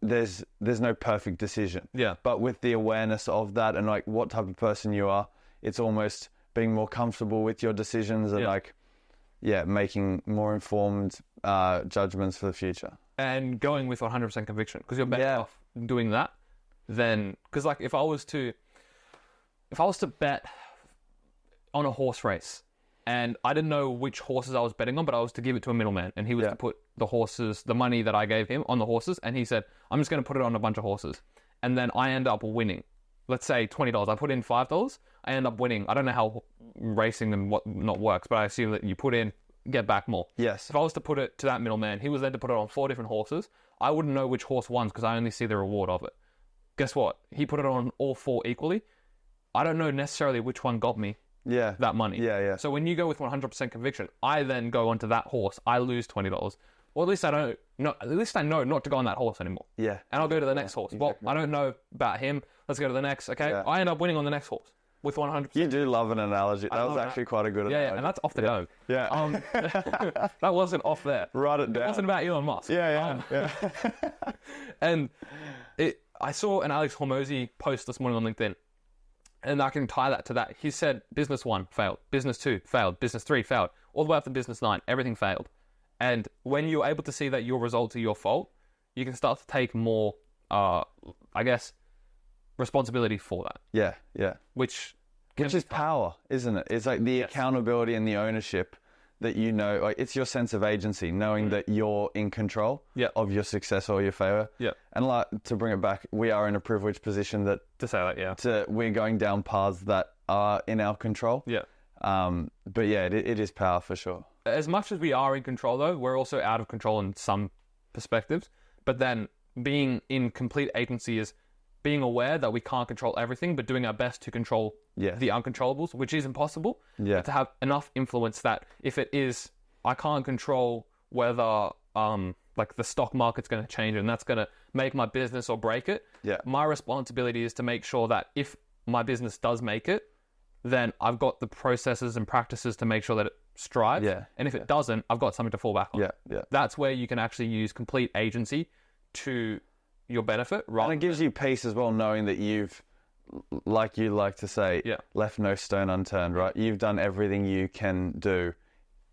A: there's no perfect decision. But with the awareness of that and like what type of person you are, it's almost being more comfortable with your decisions and making more informed judgments for the future.
B: And going with 100% conviction, because you're better off doing that than... Because like if I was to bet... on a horse race, and I didn't know which horses I was betting on, but I was to give it to a middleman, and he was to put the money that I gave him on the horses, and he said, I'm just going to put it on a bunch of horses. And then I end up winning. Let's say $20. I put in $5. I end up winning. I don't know how racing and what not works, but I assume that you put in, get back more.
A: Yes.
B: If I was to put it to that middleman, he was then to put it on 4 different horses. I wouldn't know which horse won because I only see the reward of it. Guess what? He put it on all 4 equally. I don't know necessarily which one got me that money.
A: Yeah.
B: So when you go with 100% conviction, I then go onto that horse. I lose $20. Well, at least I don't know. At least I know not to go on that horse anymore.
A: Yeah.
B: And I'll go to the next horse.
A: Exactly.
B: Well, I don't know about him. Let's go to the next. Okay.
A: Yeah.
B: I end up winning on the next horse with 100%.
A: You do love an analogy. That was actually quite a good analogy.
B: Yeah, and that's off the dome.
A: Yeah.
B: That wasn't off there.
A: Write it down.
B: It wasn't about Elon Musk.
A: Yeah.
B: And I saw an Alex Hormozy post this morning on LinkedIn, and I can tie that to that. He said business 1 failed, business 2 failed, business 3 failed, all the way up to business 9, everything failed. And when you're able to see that your results are your fault, you can start to take more, responsibility for that.
A: Yeah.
B: Which
A: is power, isn't it? It's like the accountability and the ownership that like it's your sense of agency, knowing that you're in control of your success or your failure.
B: Yeah.
A: And like, to bring it back, we are in a privileged position that we're going down paths that are in our control.
B: Yeah.
A: But yeah, it is power for sure.
B: As much as we are in control, though, we're also out of control in some perspectives. But then being in complete agency is being aware that we can't control everything, but doing our best to control the uncontrollables, which is impossible.
A: Yeah.
B: To have enough influence that if it is, I can't control whether like the stock market's going to change and that's going to make my business or break it.
A: Yeah.
B: My responsibility is to make sure that if my business does make it, then I've got the processes and practices to make sure that it strives.
A: Yeah.
B: And if it doesn't, I've got something to fall back on.
A: Yeah.
B: That's where you can actually use complete agency to your benefit.
A: And it gives you peace as well, knowing that you've, like you like to say, left no stone unturned, right? You've done everything you can do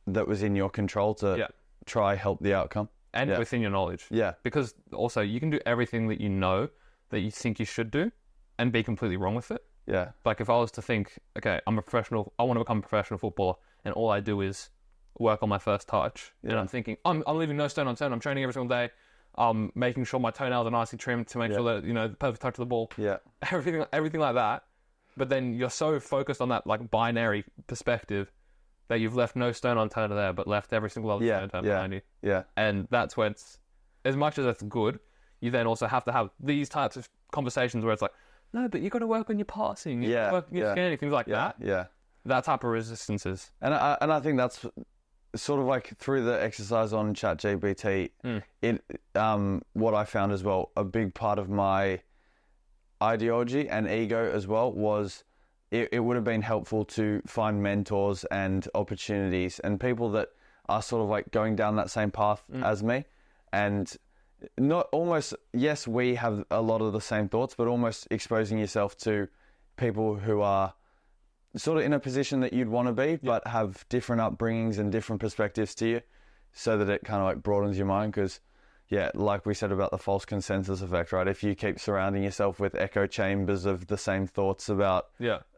A: that was in your control to try help the outcome.
B: And within your knowledge.
A: Yeah.
B: Because also you can do everything that you know that you think you should do and be completely wrong with it.
A: Yeah.
B: Like if I was to think, okay, I want to become a professional footballer, and all I do is work on my first touch, and I'm thinking, I'm leaving no stone unturned. I'm training every single day. Making sure my toenails are nicely trimmed to make sure that, the perfect touch of the ball.
A: Yeah.
B: Everything like that. But then you're so focused on that like binary perspective that you've left no stone unturned there, but left every single other stone unturned behind you.
A: Yeah.
B: And that's when it's, as much as that's good, you then also have to have these types of conversations where it's like, no, but you got to work on your passing, you got to work on your scanning, things like that.
A: Yeah.
B: That type of resistances.
A: And I think that's sort of like through the exercise on ChatGPT, what I found as well, a big part of my ideology and ego as well was it would have been helpful to find mentors and opportunities and people that are sort of like going down that same path as me, and not almost, yes, we have a lot of the same thoughts, but almost exposing yourself to people who are sort of in a position that you'd want to be, but have different upbringings and different perspectives to you, so that it kind of like broadens your mind. Because like we said about the false consensus effect, right? If you keep surrounding yourself with echo chambers of the same thoughts about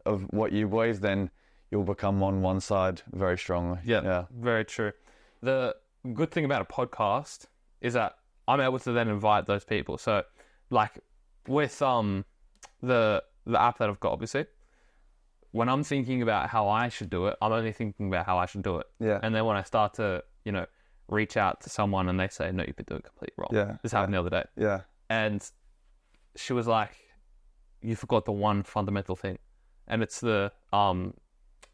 A: of what you believe, then you'll become on one side very strongly. Yeah,
B: very true. The good thing about a podcast is that I'm able to then invite those people. So like with the app that I've got, obviously, when I'm thinking about how I should do it, I'm only thinking about how I should do it.
A: Yeah.
B: And then when I start to, reach out to someone and they say, no, you've been doing it completely wrong.
A: Yeah.
B: This happened the other day.
A: Yeah.
B: And she was like, you forgot the one fundamental thing. And it's the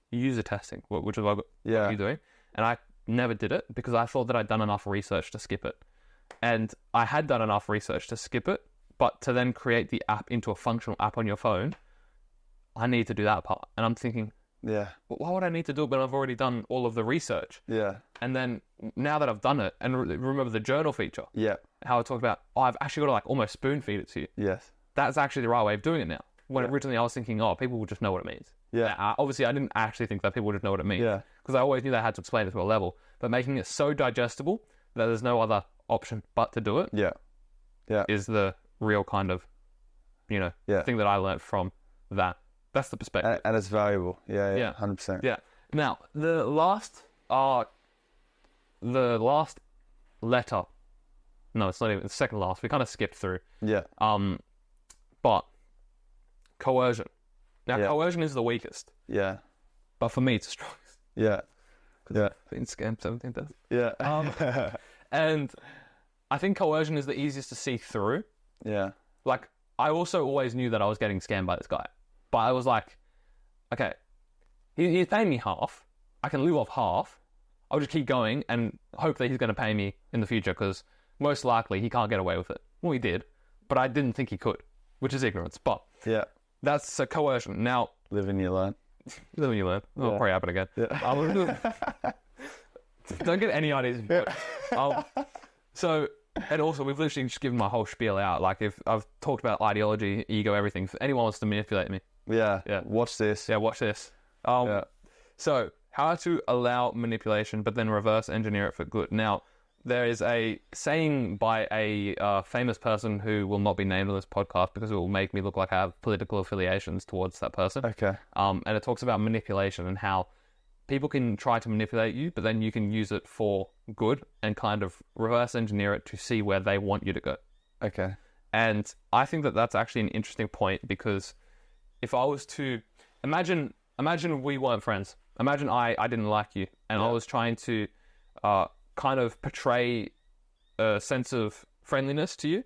B: user testing, which is what you're doing. And I never did it because I thought that I'd done enough research to skip it. And I had done enough research to skip it, but to then create the app into a functional app on your phone, I need to do that part. And I'm thinking, why would I need to do it when I've already done all of the research?
A: Yeah.
B: And then now that I've done it, and remember the journal feature, how I talked about, I've actually got to like almost spoon feed it to you.
A: Yes.
B: That's actually the right way of doing it now. When originally I was thinking, people will just know what it means.
A: Yeah.
B: Obviously, I didn't actually think that people would just know what it means.
A: Yeah.
B: Because I always knew they had to explain it to a level. But making it so digestible that there's no other option but to do it is the real kind of, thing that I learned from that. That's the perspective.
A: And it's valuable. Yeah,
B: Yeah.
A: 100%.
B: Yeah. Now, the last letter. No, it's not even. It's second last. We kind of skipped through.
A: Yeah.
B: But coercion. Now,
A: Yeah.
B: coercion is the weakest,
A: Yeah.
B: but for me, it's the strongest.
A: Yeah. Yeah.
B: Been scammed 17 times.
A: Yeah.
B: And I think coercion is the easiest to see through.
A: Yeah.
B: Like, I also always knew that I was getting scammed by this guy, but I was like, okay, he's paying me half. I can live off half. I'll just keep going and hope that he's going to pay me in the future, because most likely he can't get away with it. Well, he did, but I didn't think he could, which is ignorance. But
A: Yeah.
B: that's coercion. Now,
A: Live and you learn.
B: live and you learn. It'll
A: Yeah.
B: probably happen again.
A: Yeah.
B: Don't get any ideas. So, and also, we've literally just given my whole spiel out. Like, if I've talked about ideology, ego, everything. If anyone wants to manipulate me,
A: Yeah.
B: Yeah.
A: Watch this.
B: yeah, watch this.
A: Yeah.
B: So, how to allow manipulation, but then reverse engineer it for good. Now, there is a saying by a famous person who will not be named on this podcast because it will make me look like I have political affiliations towards that person.
A: Okay.
B: And it talks about manipulation and how people can try to manipulate you, but then you can use it for good and kind of reverse engineer it to see where they want you to go.
A: Okay.
B: And I think that that's actually an interesting point, because if I was to imagine we weren't friends. Imagine I didn't like you, and I was trying to kind of portray a sense of friendliness to you,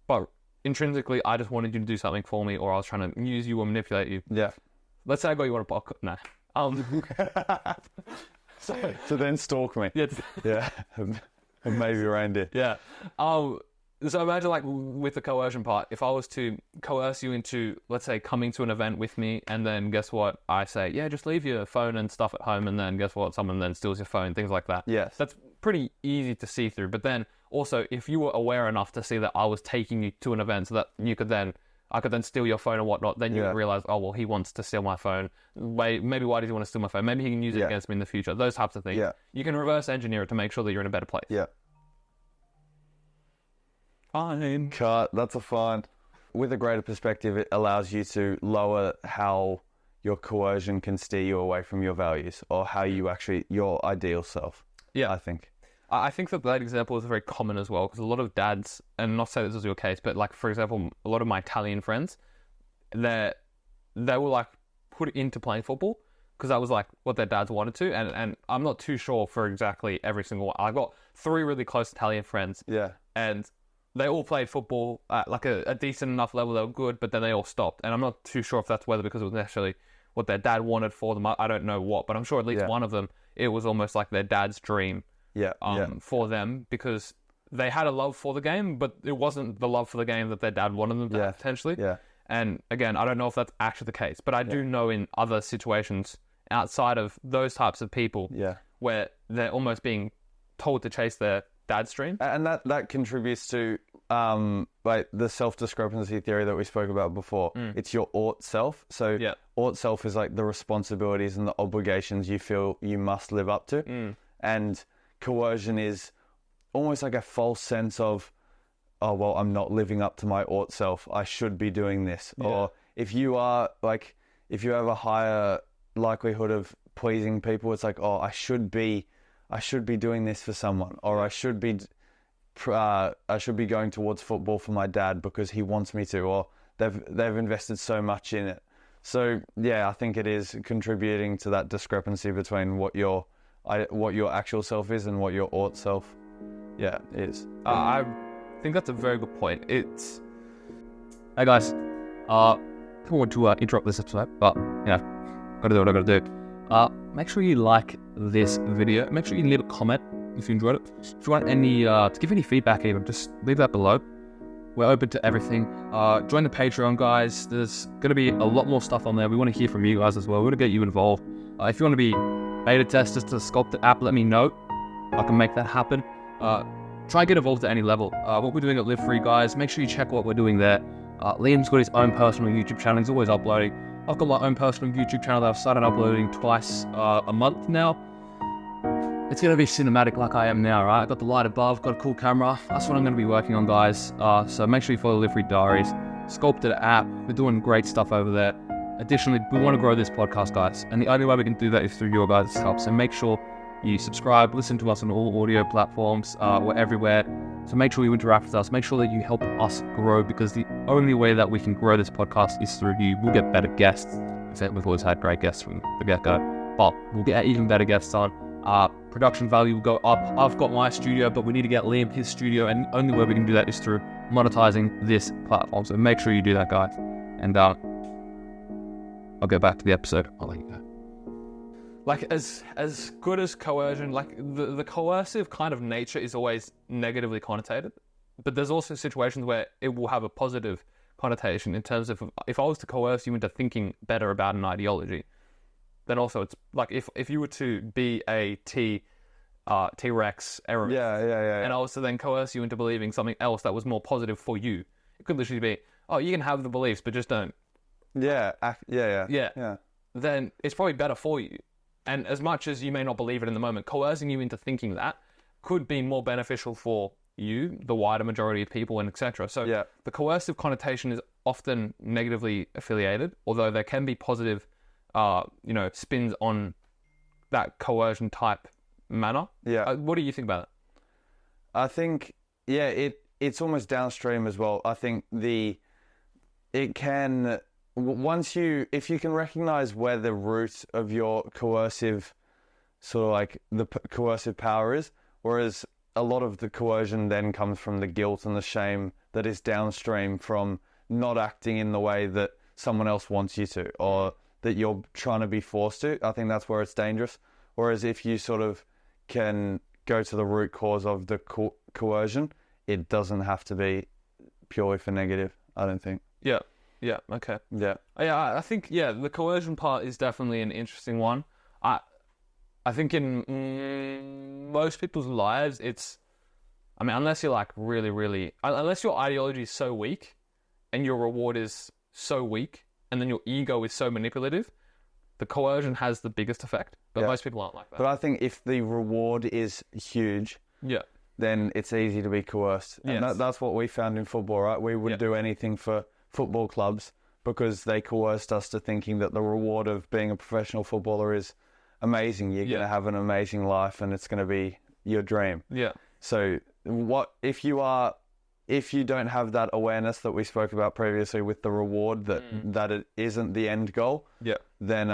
B: but intrinsically I just wanted you to do something for me, or I was trying to use you or manipulate you.
A: Yeah.
B: Let's say I got you on a podcast. Nah.
A: So then stalk me.
B: Yeah.
A: Yeah. And maybe reindeer.
B: Yeah. So imagine, like, with the coercion part, if I was to coerce you into, let's say, coming to an event with me, and then guess what? I say, yeah, just leave your phone and stuff at home, and then guess what? Someone then steals your phone, things like that.
A: Yes.
B: That's pretty easy to see through. But then also, if you were aware enough to see that I was taking you to an event so that I could then steal your phone and whatnot, then you would realize, oh, well, he wants to steal my phone. Maybe why does he want to steal my phone? Maybe he can use it against me in the future. Those types of things.
A: Yeah.
B: You can reverse engineer it to make sure that you're in a better place.
A: Yeah.
B: Fine.
A: Cut. That's a fine. With a greater perspective, it allows you to lower how your coercion can steer you away from your values, or how you actually, your ideal self.
B: Yeah.
A: I think.
B: I think that example is very common as well, because a lot of dads, and not to say this is your case, but like, for example, a lot of my Italian friends, they were like put into playing football because that was like what their dads wanted to, and I'm not too sure for exactly every single one. I've got 3 really close Italian friends,
A: Yeah.
B: and they all played football at like a decent enough level. They were good, but then they all stopped, and I'm not too sure if that's whether because it was necessarily what their dad wanted for them. I don't know what, but I'm sure at least one of them, it was almost like their dad's dream.
A: Yeah.
B: For them, because they had a love for the game, but it wasn't the love for the game that their dad wanted them to have, potentially.
A: Yeah.
B: And again, I don't know if that's actually the case, but I do know in other situations outside of those types of people where they're almost being told to chase their dad's dream.
A: And that contributes to like the self-discrepancy theory that we spoke about before. It's your ought self. So ought self is like the responsibilities and the obligations you feel you must live up to. And coercion is almost like a false sense of, oh, well, I'm not living up to my ought self. I should be doing this. Or if you have a higher likelihood of pleasing people, it's like, oh, I should be doing this for someone, or I should be going towards football for my dad because he wants me to, or they've invested so much in it. So yeah, I think it is contributing to that discrepancy between what your actual self is and what your ought self is.
B: I think that's a very good point. It's, hey guys, I don't want to interrupt this episode, but gotta do what I gotta do. Make sure you like this video. Make sure you leave a comment if you enjoyed it. If you want any to give any feedback, even just leave that below. We're open to everything. Join the Patreon, guys. There's gonna be a lot more stuff on there. We want to hear from you guys as well. We want to get you involved. If you want to be beta testers to the SCULPTED app, let me know. I can make that happen. Try and get involved at any level. What we're doing at Live Free, guys, make sure you check what we're doing there. Liam's got his own personal YouTube channel. He's always uploading. I've got my own personal YouTube channel that I've started uploading twice a month now. It's going to be cinematic like I am now, right? I've got the light above, got a cool camera. That's what I'm going to be working on, guys. So make sure you follow Live Free Diaries, SCULPTED app. We're doing great stuff over there. Additionally, we want to grow this podcast, guys, and the only way we can do that is through your guys' help. So make sure you subscribe, listen to us on all audio platforms. We're everywhere. So make sure you interact with us. Make sure that you help us grow, because the only way that we can grow this podcast is through you. We'll get better guests. We've always had great guests from the get-go, but we'll get even better guests on. Production value will go up. I've got my studio, but we need to get Liam his studio, and the only way we can do that is through monetizing this platform. So make sure you do that, guys. And I'll go back to the episode. I'll let you go. Like, as good as coercion, like the coercive kind of nature is always negatively connotated, but there's also situations where it will have a positive connotation in terms of, if I was to coerce you into thinking better about an ideology, then also it's like if you were to be a T-Rex error, and I was to then coerce you into believing something else that was more positive for you, it could literally be, oh, you can have the beliefs, but just don't. Yeah. Then it's probably better for you. And as much as you may not believe it in the moment, coercing you into thinking that could be more beneficial for you, the wider majority of people, and etc. So the coercive connotation is often negatively affiliated, although there can be positive, spins on that coercion type manner. Yeah. What do you think about it?
A: I think, it's almost downstream as well. I think if you can recognize where the root of your coercive, sort of like the coercive power is, whereas a lot of the coercion then comes from the guilt and the shame that is downstream from not acting in the way that someone else wants you to, or that you're trying to be forced to. I think that's where it's dangerous. Whereas if you sort of can go to the root cause of the coercion, it doesn't have to be purely for negative, I don't think.
B: Yeah, okay.
A: Yeah.
B: I think, the coercion part is definitely an interesting one. I think in most people's lives, unless you're like really, unless your ideology is so weak and your reward is so weak and then your ego is so manipulative, the coercion has the biggest effect. But most people aren't like that.
A: But I think if the reward is huge, then it's easy to be coerced. And that's what we found in football, right? We would do anything for football clubs because they coerced us to thinking that the reward of being a professional footballer is amazing. You're going to have an amazing life and it's going to be your dream. Yeah. So what if you don't have that awareness that we spoke about previously with the reward that it isn't the end goal, then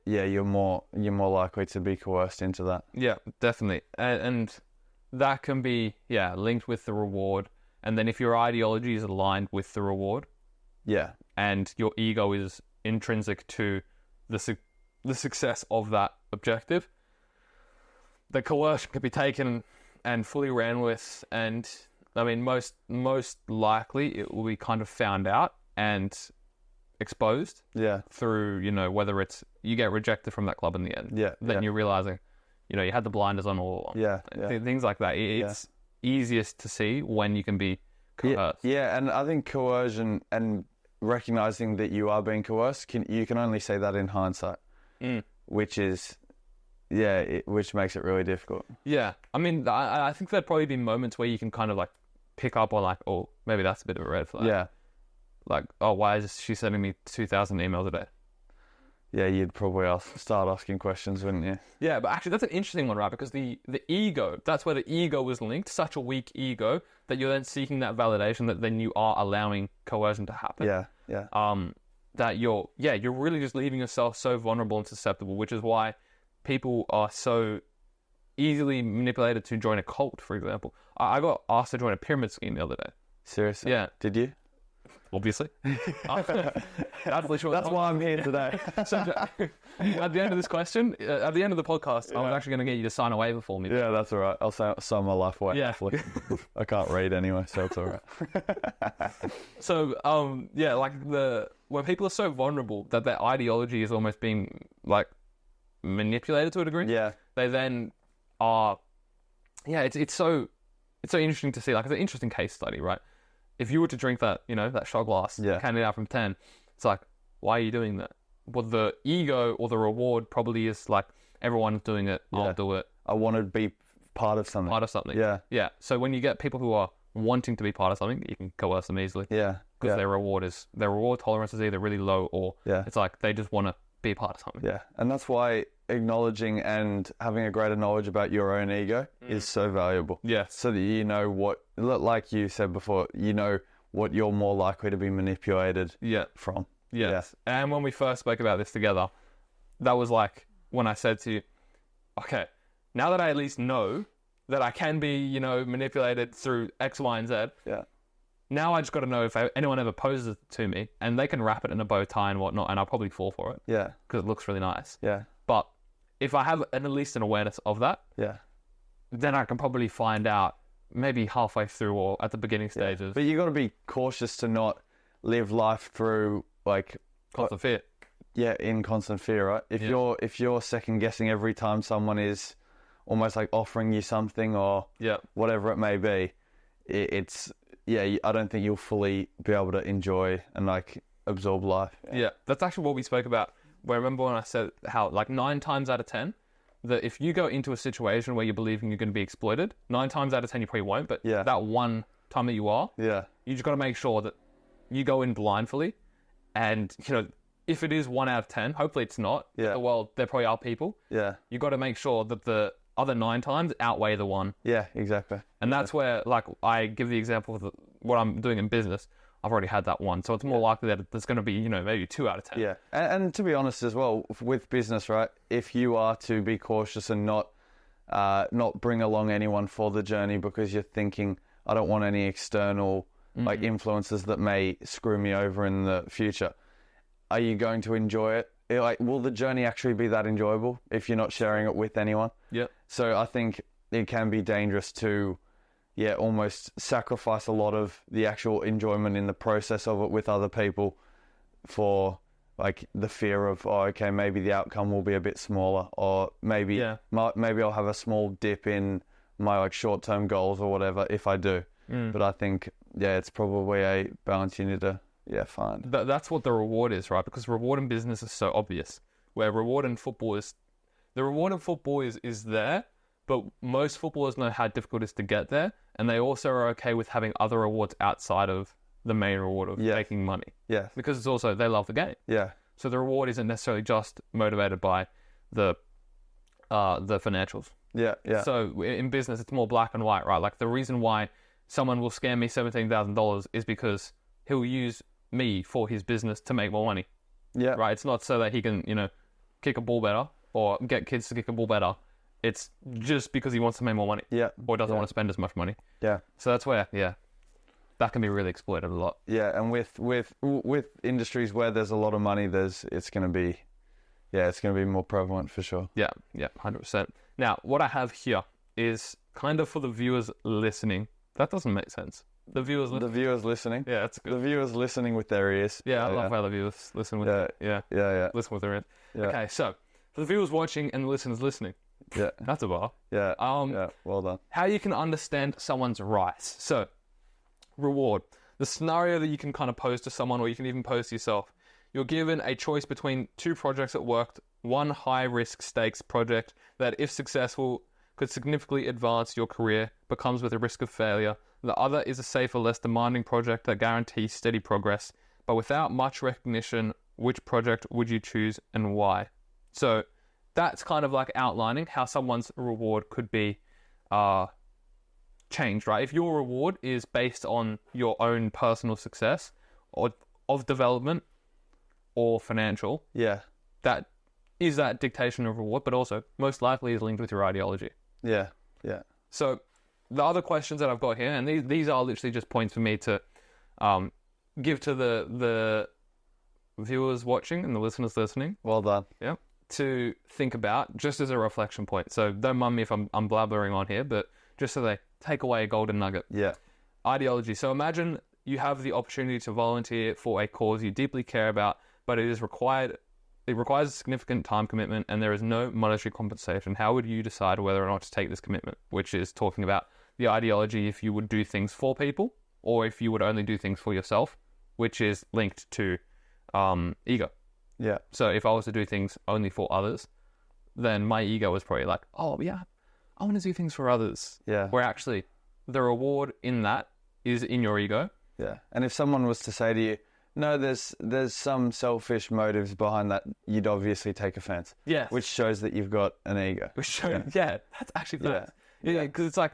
A: you're more likely to be coerced into that. Yeah, definitely. And that can be linked with the reward. And then if your ideology is aligned with the reward, and your ego is intrinsic to the success of that objective, the coercion could be taken and fully ran with, and most likely it will be kind of found out and exposed through, whether it's you get rejected from that club in the end. Then you're realizing, you had the blinders on all along. Things like that. It's easiest to see when you can be coerced. And I think coercion and recognizing that you are being coerced, you can only say that in hindsight, which is, which makes it really difficult. Yeah. I think there'd probably be moments where you can kind of like pick up on like, oh, maybe that's a bit of a red flag. Yeah. Like, oh, why is she sending me 2,000 emails a day? Yeah, you'd probably start asking questions, wouldn't you? Yeah, but actually that's an interesting one, right? Because the ego, that's where the ego was linked, such a weak ego that you're then seeking that validation that then you are allowing coercion to happen. That you're really just leaving yourself so vulnerable and susceptible, which is why people are so easily manipulated to join a cult, for example. I got asked to join a pyramid scheme the other day. Seriously? Yeah. Did you? Obviously. That's why I'm here today. So, at the end of this question, at the end of the podcast, I was actually going to get you to sign a waiver for me. Yeah, that's all right. I'll sign my life away. Yeah. I can't read anyway, so it's all right. So, like where people are so vulnerable that their ideology is almost being like manipulated to a degree. Yeah. They then are, it's so interesting to see. Like, it's an interesting case study, right? If you were to drink that, that shot glass, count it out from 10, it's like, why are you doing that? Well, the ego or the reward probably is like, everyone's doing it, I'll do it. I want to be part of something. Yeah. Yeah. So when you get people who are
B: wanting to be part of something, you can coerce them easily.
A: Yeah.
B: Because
A: Yeah.
B: their reward tolerance is either really low or
A: Yeah.
B: it's like they just want to be a part of something.
A: Yeah. And that's why acknowledging and having a greater knowledge about your own ego is so valuable.
B: Yeah.
A: So that you know what, like you said before, you know what you're more likely to be manipulated
B: Yeah.
A: from.
B: Yes. Yeah. And when we first spoke about this together, that was like when I said to you, okay, now that I at least know that I can be, you know, manipulated through X, Y, and Z,
A: Yeah.
B: now I just got to know if anyone ever poses it to me, and they can wrap it in a bow tie and whatnot, and I'll probably fall for it
A: Yeah.
B: because it looks really nice.
A: Yeah.
B: But if I have at least an awareness of that,
A: Yeah.
B: then I can probably find out maybe halfway through or at the beginning stages.
A: But you got to be cautious to not live life through like
B: Constant fear.
A: yeah, in constant fear, right? If you're second guessing every time someone is almost like offering you something or
B: Yeah.
A: whatever it may be, it's I don't think you'll fully be able to enjoy and like absorb life.
B: Yeah, that's actually what we spoke about. Where remember when I said how like 9 times out of 10, that if you go into a situation where you're believing you're going to be exploited, 9 times out of 10 you probably won't, but
A: Yeah.
B: that one time that you are,
A: Yeah.
B: you just got to make sure that you go in blindly, and you know, if it is 1 out of 10, hopefully it's not.
A: Yeah.
B: Well, there probably are people.
A: Yeah.
B: You got to make sure that the other 9 times outweigh the one.
A: Yeah, exactly.
B: And that's where, like, I give the example of what I'm doing in business. I've already had that one. So it's more likely that there's going to be, you know, maybe 2 out of 10.
A: Yeah. And to be honest as well, with business, right, if you are to be cautious and not bring along anyone for the journey because you're thinking, I don't want any external like influences that may screw me over in the future, are you going to enjoy it? Like, will the journey actually be that enjoyable if you're not sharing it with anyone?
B: Yep.
A: So I think it can be dangerous to, almost sacrifice a lot of the actual enjoyment in the process of it with other people for like the fear of, okay, maybe the outcome will be a bit smaller, or maybe maybe I'll have a small dip in my like short-term goals or whatever if I do. But I think, it's probably a balance you need to find.
B: That's what the reward is, right? Because reward in business is so obvious. Where reward in football is, the reward in football is there, but most footballers know how difficult it is to get there, and they also are okay with having other rewards outside of the main reward of making money.
A: Yeah.
B: Because it's also, they love the game.
A: Yeah.
B: So the reward isn't necessarily just motivated by the financials.
A: Yeah. Yeah.
B: So in business, it's more black and white, right? Like the reason why someone will scam me $17,000 is because he'll use me for his business to make more money.
A: Yeah.
B: Right? It's not so that he can, you know, kick a ball better or get kids to kick a ball better. It's just because he wants to make more money.
A: Yeah.
B: Or doesn't want to spend as much money.
A: Yeah.
B: So that's where, that can be really exploited a lot.
A: Yeah, and with industries where there's a lot of money, it's going to be more prevalent for sure.
B: Yeah, 100%. Now, what I have here is kind of for the viewers listening. That doesn't make sense. The viewers
A: listening.
B: Yeah, that's good.
A: The viewers listening with their ears.
B: Yeah, I love how the viewers listen with listen with their ears.
A: Yeah.
B: Okay, so for the viewers watching and the listeners listening.
A: Yeah.
B: That's a bar.
A: Yeah. Well done.
B: How you can understand someone's rights. So, reward. The scenario that you can kind of pose to someone, or you can even pose to yourself. You're given a choice between 2 projects at work, one high-risk stakes project that, if successful, could significantly advance your career, but comes with a risk of failure. The other is a safer, less demanding project that guarantees steady progress, but without much recognition. Which project would you choose and why? So that's kind of like outlining how someone's reward could be changed, right? If your reward is based on your own personal success or of development or financial, that is that dictation of reward, but also most likely is linked with your ideology.
A: Yeah.
B: So the other questions that I've got here, and these are literally just points for me to give to the viewers watching and the listeners listening.
A: Well done.
B: Yeah. To think about just as a reflection point. So don't mind me if I'm blabbering on here, but just so they take away a golden nugget.
A: Yeah.
B: Ideology. So imagine you have the opportunity to volunteer for a cause you deeply care about, but it requires a significant time commitment and there is no monetary compensation. How would you decide whether or not to take this commitment? Which is talking about the ideology if you would do things for people or if you would only do things for yourself, which is linked to ego.
A: Yeah.
B: So if I was to do things only for others, then my ego is probably like, oh yeah, I want to do things for others.
A: Yeah.
B: Where actually the reward in that is in your ego.
A: Yeah. And if someone was to say to you, no, there's some selfish motives behind that, you'd obviously take offense.
B: Yes.
A: Which shows that you've got an ego.
B: Which shows, yeah, that's actually facts.
A: Yeah.
B: Yeah, because it's like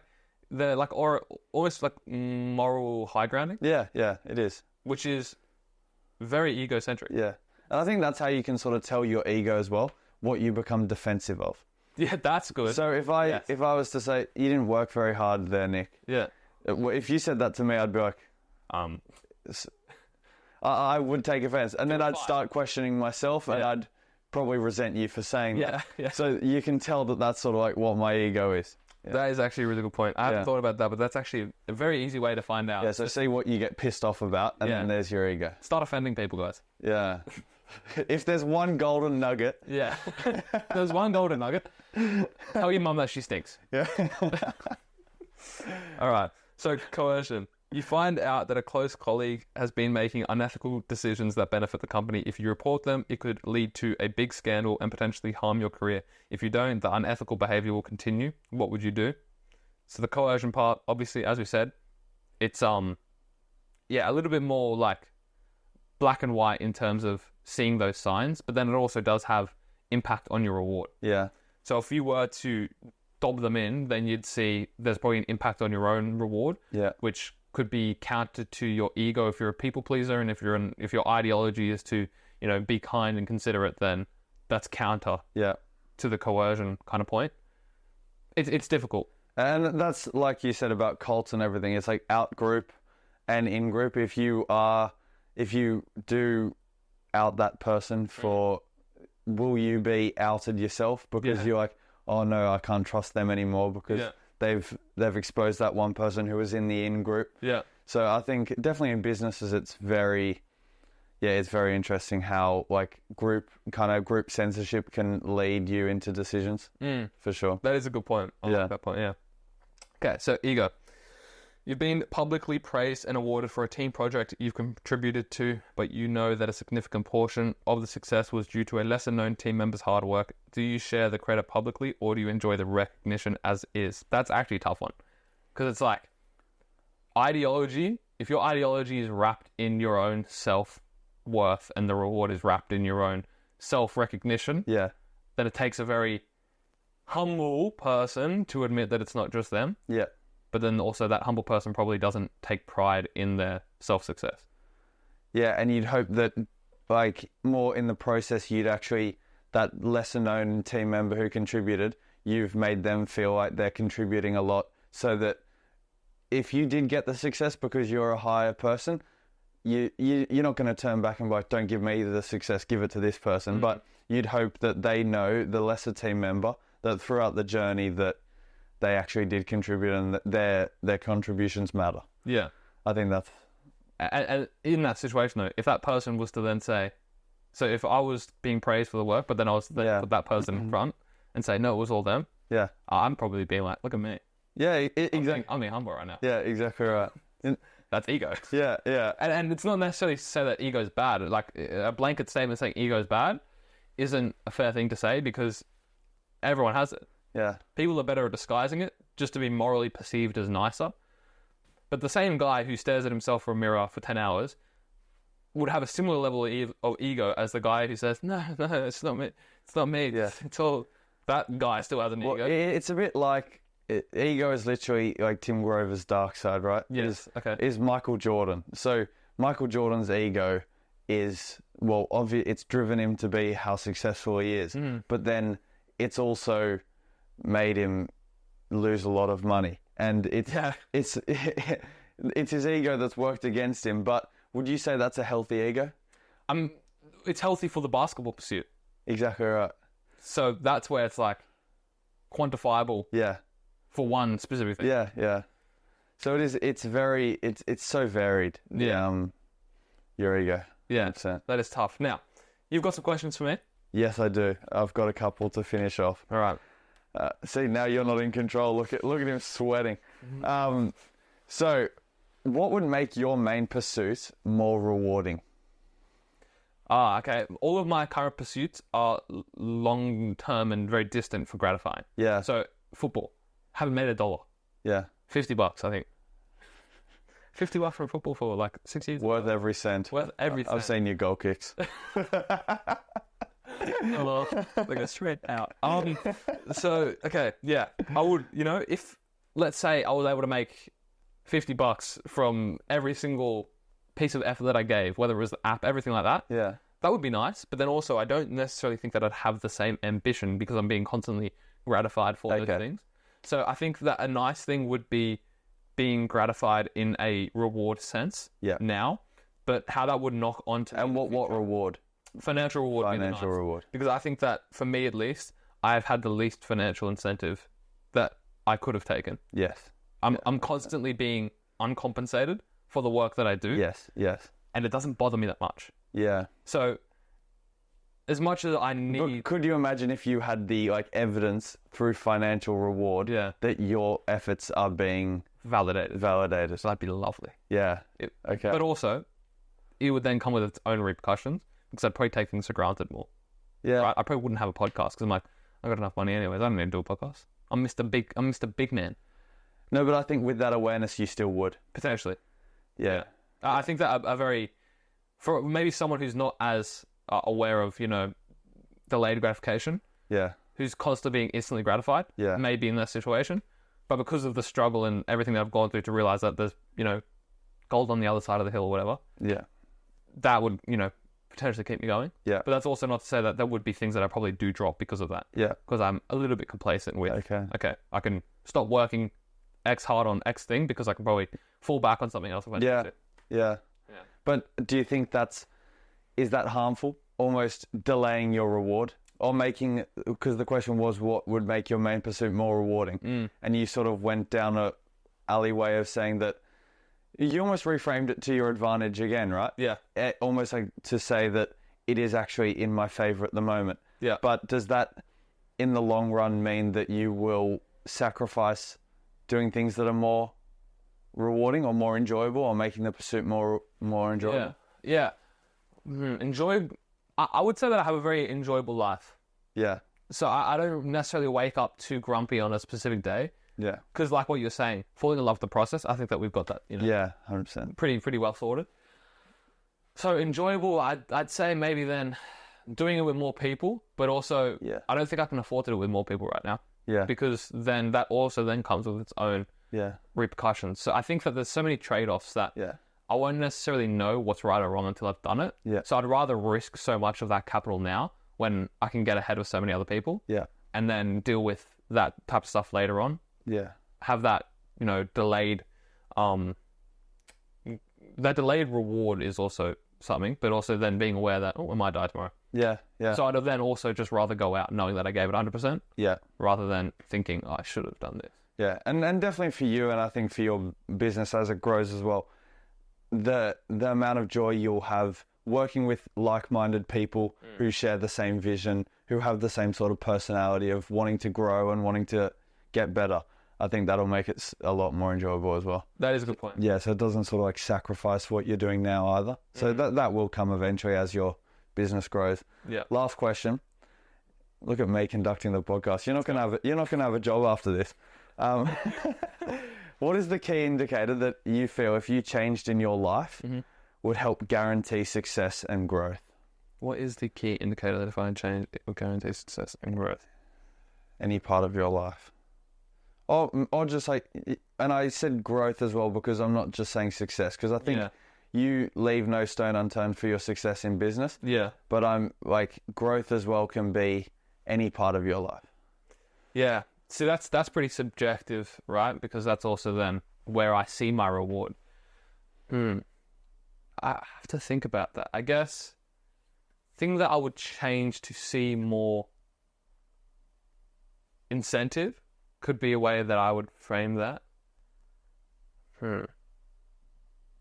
B: the like or almost like moral high grounding.
A: Yeah, it is.
B: Which is very egocentric.
A: Yeah. And I think that's how you can sort of tell your ego as well, what you become defensive of.
B: Yeah, that's good.
A: So if I was to say, you didn't work very hard there, Nick.
B: Yeah.
A: If you said that to me, I'd be like, I would take offense. And then I'd start questioning myself, and I'd probably resent you for saying that. Yeah. So you can tell that that's sort of like what my ego is. Yeah.
B: That is actually a really good point. I haven't thought about that, but that's actually a very easy way to find out.
A: Yeah, so see what you get pissed off about, and then there's your ego.
B: Start offending people, guys.
A: Yeah. If there's one golden nugget.
B: Yeah. There's one golden nugget. Tell your mum that she stinks.
A: Yeah.
B: All right. So coercion. You find out that a close colleague has been making unethical decisions that benefit the company. If you report them, it could lead to a big scandal and potentially harm your career. If you don't, the unethical behavior will continue. What would you do? So the coercion part, obviously, as we said, it's a little bit more like black and white in terms of seeing those signs, but then it also does have impact on your reward.
A: Yeah.
B: So if you were to dob them in, then you'd see there's probably an impact on your own reward, which could be counter to your ego if you're a people pleaser, and if your ideology is to, be kind and considerate, then that's counter to the coercion kind of point. It's difficult.
A: And that's like you said about cults and everything. It's like out group and in group. If you do out that person for, will you be outed yourself because you're like, oh no, I can't trust them anymore because they've exposed that one person who was in the in group. Yeah. So I think definitely in businesses it's very interesting how like group censorship can lead you into decisions. For sure.
B: That is a good point. I like that point, yeah. Okay, so ego. You've been publicly praised and awarded for a team project you've contributed to, but you know that a significant portion of the success was due to a lesser-known team member's hard work. Do you share the credit publicly, or do you enjoy the recognition as is? That's actually a tough one. Because it's like, ideology, if your ideology is wrapped in your own self-worth and the reward is wrapped in your own self-recognition, then it takes a very humble person to admit that it's not just them. Yeah. But then also that humble person probably doesn't take pride in their self-success.
A: Yeah, and you'd hope that, like, more in the process, you'd actually, that lesser-known team member who contributed, you've made them feel like they're contributing a lot, so that if you did get the success because you're a higher person, you're not going to turn back and be like, don't give me the success, give it to this person. But you'd hope that they know, the lesser team member, that throughout the journey that they actually did contribute and that their contributions matter. Yeah. I think that's...
B: And in that situation, though, if that person was to then say... So if I was being praised for the work, but then I was to put that person in front and say, no, it was all them. Yeah. I'm probably being like, look at me.
A: Yeah, exactly.
B: I'm being humble right now.
A: Yeah, exactly right.
B: That's ego.
A: Yeah, yeah.
B: And it's not necessarily to say that ego's bad. Like, a blanket statement saying ego's bad isn't a fair thing to say because everyone has it. Yeah. People are better at disguising it just to be morally perceived as nicer. But the same guy who stares at himself from a mirror for 10 hours would have a similar level of ego as the guy who says, no, it's not me. It's not me. Yeah. It's all... That guy still has an ego.
A: It's a bit like... ego is literally like Tim Grover's dark side, right?
B: Yes.
A: Is Michael Jordan. So Michael Jordan's ego is... Well, it's driven him to be how successful he is. But then it's also... made him lose a lot of money, and it's his ego that's worked against him. But would you say that's a healthy ego?
B: It's healthy for the basketball pursuit.
A: Exactly right.
B: So that's where it's like quantifiable. Yeah. For one specific thing.
A: Yeah, yeah. So it is. It's very. It's so varied.
B: Yeah.
A: Your ego.
B: Yeah. 100%. That is tough. Now, you've got some questions for me.
A: Yes, I do. I've got a couple to finish off.
B: All right.
A: See, now you're not in control. Look at him sweating. So, what would make your main pursuit more rewarding?
B: Okay. All of my current pursuits are long-term and very distant for gratifying.
A: Yeah.
B: So, football. Haven't made $1.
A: Yeah.
B: $50, I think. $50 for football for like 6 years.
A: Worth every cent.
B: Worth every cent.
A: I've seen your goal kicks.
B: They go straight out. So, okay, yeah. I would, if, let's say I was able to make $50 from every single piece of effort that I gave, whether it was the app, everything like that.
A: Yeah.
B: That would be nice. But then also, I don't necessarily think that I'd have the same ambition because I'm being constantly gratified for those things. So I think that a nice thing would be being gratified in a reward sense now, but how that would knock onto...
A: And what reward?
B: Financial reward.
A: Financial reward.
B: Because I think that, for me at least, I've had the least financial incentive that I could have taken.
A: Yes.
B: I'm constantly being uncompensated for the work that I do.
A: Yes.
B: And it doesn't bother me that much.
A: Yeah.
B: So, as much as I need...
A: But could you imagine if you had the evidence through financial reward that your efforts are being...
B: Validated.
A: So
B: that'd be lovely.
A: Yeah. Okay.
B: But also, it would then come with its own repercussions because I'd probably take things for granted more.
A: Yeah.
B: Right? I probably wouldn't have a podcast because I'm like, I got enough money anyways. I don't need to do a podcast. I'm Mr. Big Man.
A: No, but I think with that awareness, you still would.
B: Potentially.
A: Yeah.
B: I think that for maybe someone who's not as aware of, delayed gratification.
A: Yeah.
B: Who's constantly being instantly gratified.
A: Yeah.
B: May be in that situation. But because of the struggle and everything that I've gone through to realize that there's, gold on the other side of the hill or whatever.
A: Yeah.
B: That would, potentially keep me going.
A: Yeah.
B: But that's also not to say that there would be things that I probably do drop because of that.
A: Yeah.
B: Because I'm a little bit complacent with,
A: okay,
B: I can stop working X hard on X thing because I can probably fall back on something else if I need to.
A: Yeah. But do you think is that harmful? Almost delaying your reward? Or making, because the question was what would make your main pursuit more rewarding. And you sort of went down a alleyway of saying that you almost reframed it to your advantage again, right?
B: Yeah.
A: Almost like to say that it is actually in my favor at the moment.
B: Yeah.
A: But does that, in the long run, mean that you will sacrifice doing things that are more rewarding or more enjoyable or making the pursuit more enjoyable?
B: Yeah. I would say that I have a very enjoyable life.
A: Yeah.
B: So I don't necessarily wake up too grumpy on a specific day.
A: Yeah.
B: Because like what you're saying, falling in love with the process, I think that we've got that,
A: Yeah, 100%.
B: pretty well sorted. So enjoyable, I'd say maybe then doing it with more people, but also I don't think I can afford to do it with more people right now.
A: Yeah.
B: Because then that also then comes with its own repercussions. So I think that there's so many trade-offs that I won't necessarily know what's right or wrong until I've done it.
A: Yeah.
B: So I'd rather risk so much of that capital now when I can get ahead of so many other people.
A: Yeah.
B: And then deal with that type of stuff later on.
A: Yeah.
B: Have that, delayed, that delayed reward is also something, but also then being aware that, I might die tomorrow.
A: Yeah.
B: So I'd then also just rather go out knowing that I gave it 100%.
A: Yeah.
B: Rather than thinking, I should have done this.
A: Yeah. And definitely for you, and I think for your business as it grows as well, the amount of joy you'll have working with like-minded people who share the same vision, who have the same sort of personality of wanting to grow and wanting to get better. I think that'll make it a lot more enjoyable as well.
B: That is a good point.
A: Yeah, so it doesn't sort of sacrifice what you're doing now either. So that will come eventually as your business grows.
B: Yeah.
A: Last question. Look at me conducting the podcast. You're not gonna have a job after this. What is the key indicator that you feel if you changed in your life would help guarantee success and growth?
B: What is the key indicator that if I change, it will guarantee success and growth?
A: Any part of your life. Or just and I said growth as well because I'm not just saying success, because I think you leave no stone unturned for your success in business.
B: Yeah.
A: But I'm growth as well can be any part of your life.
B: Yeah. See, that's pretty subjective, right? Because that's also then where I see my reward. I have to think about that. I guess thing that I would change to see more incentive could be a way that I would frame that. I'm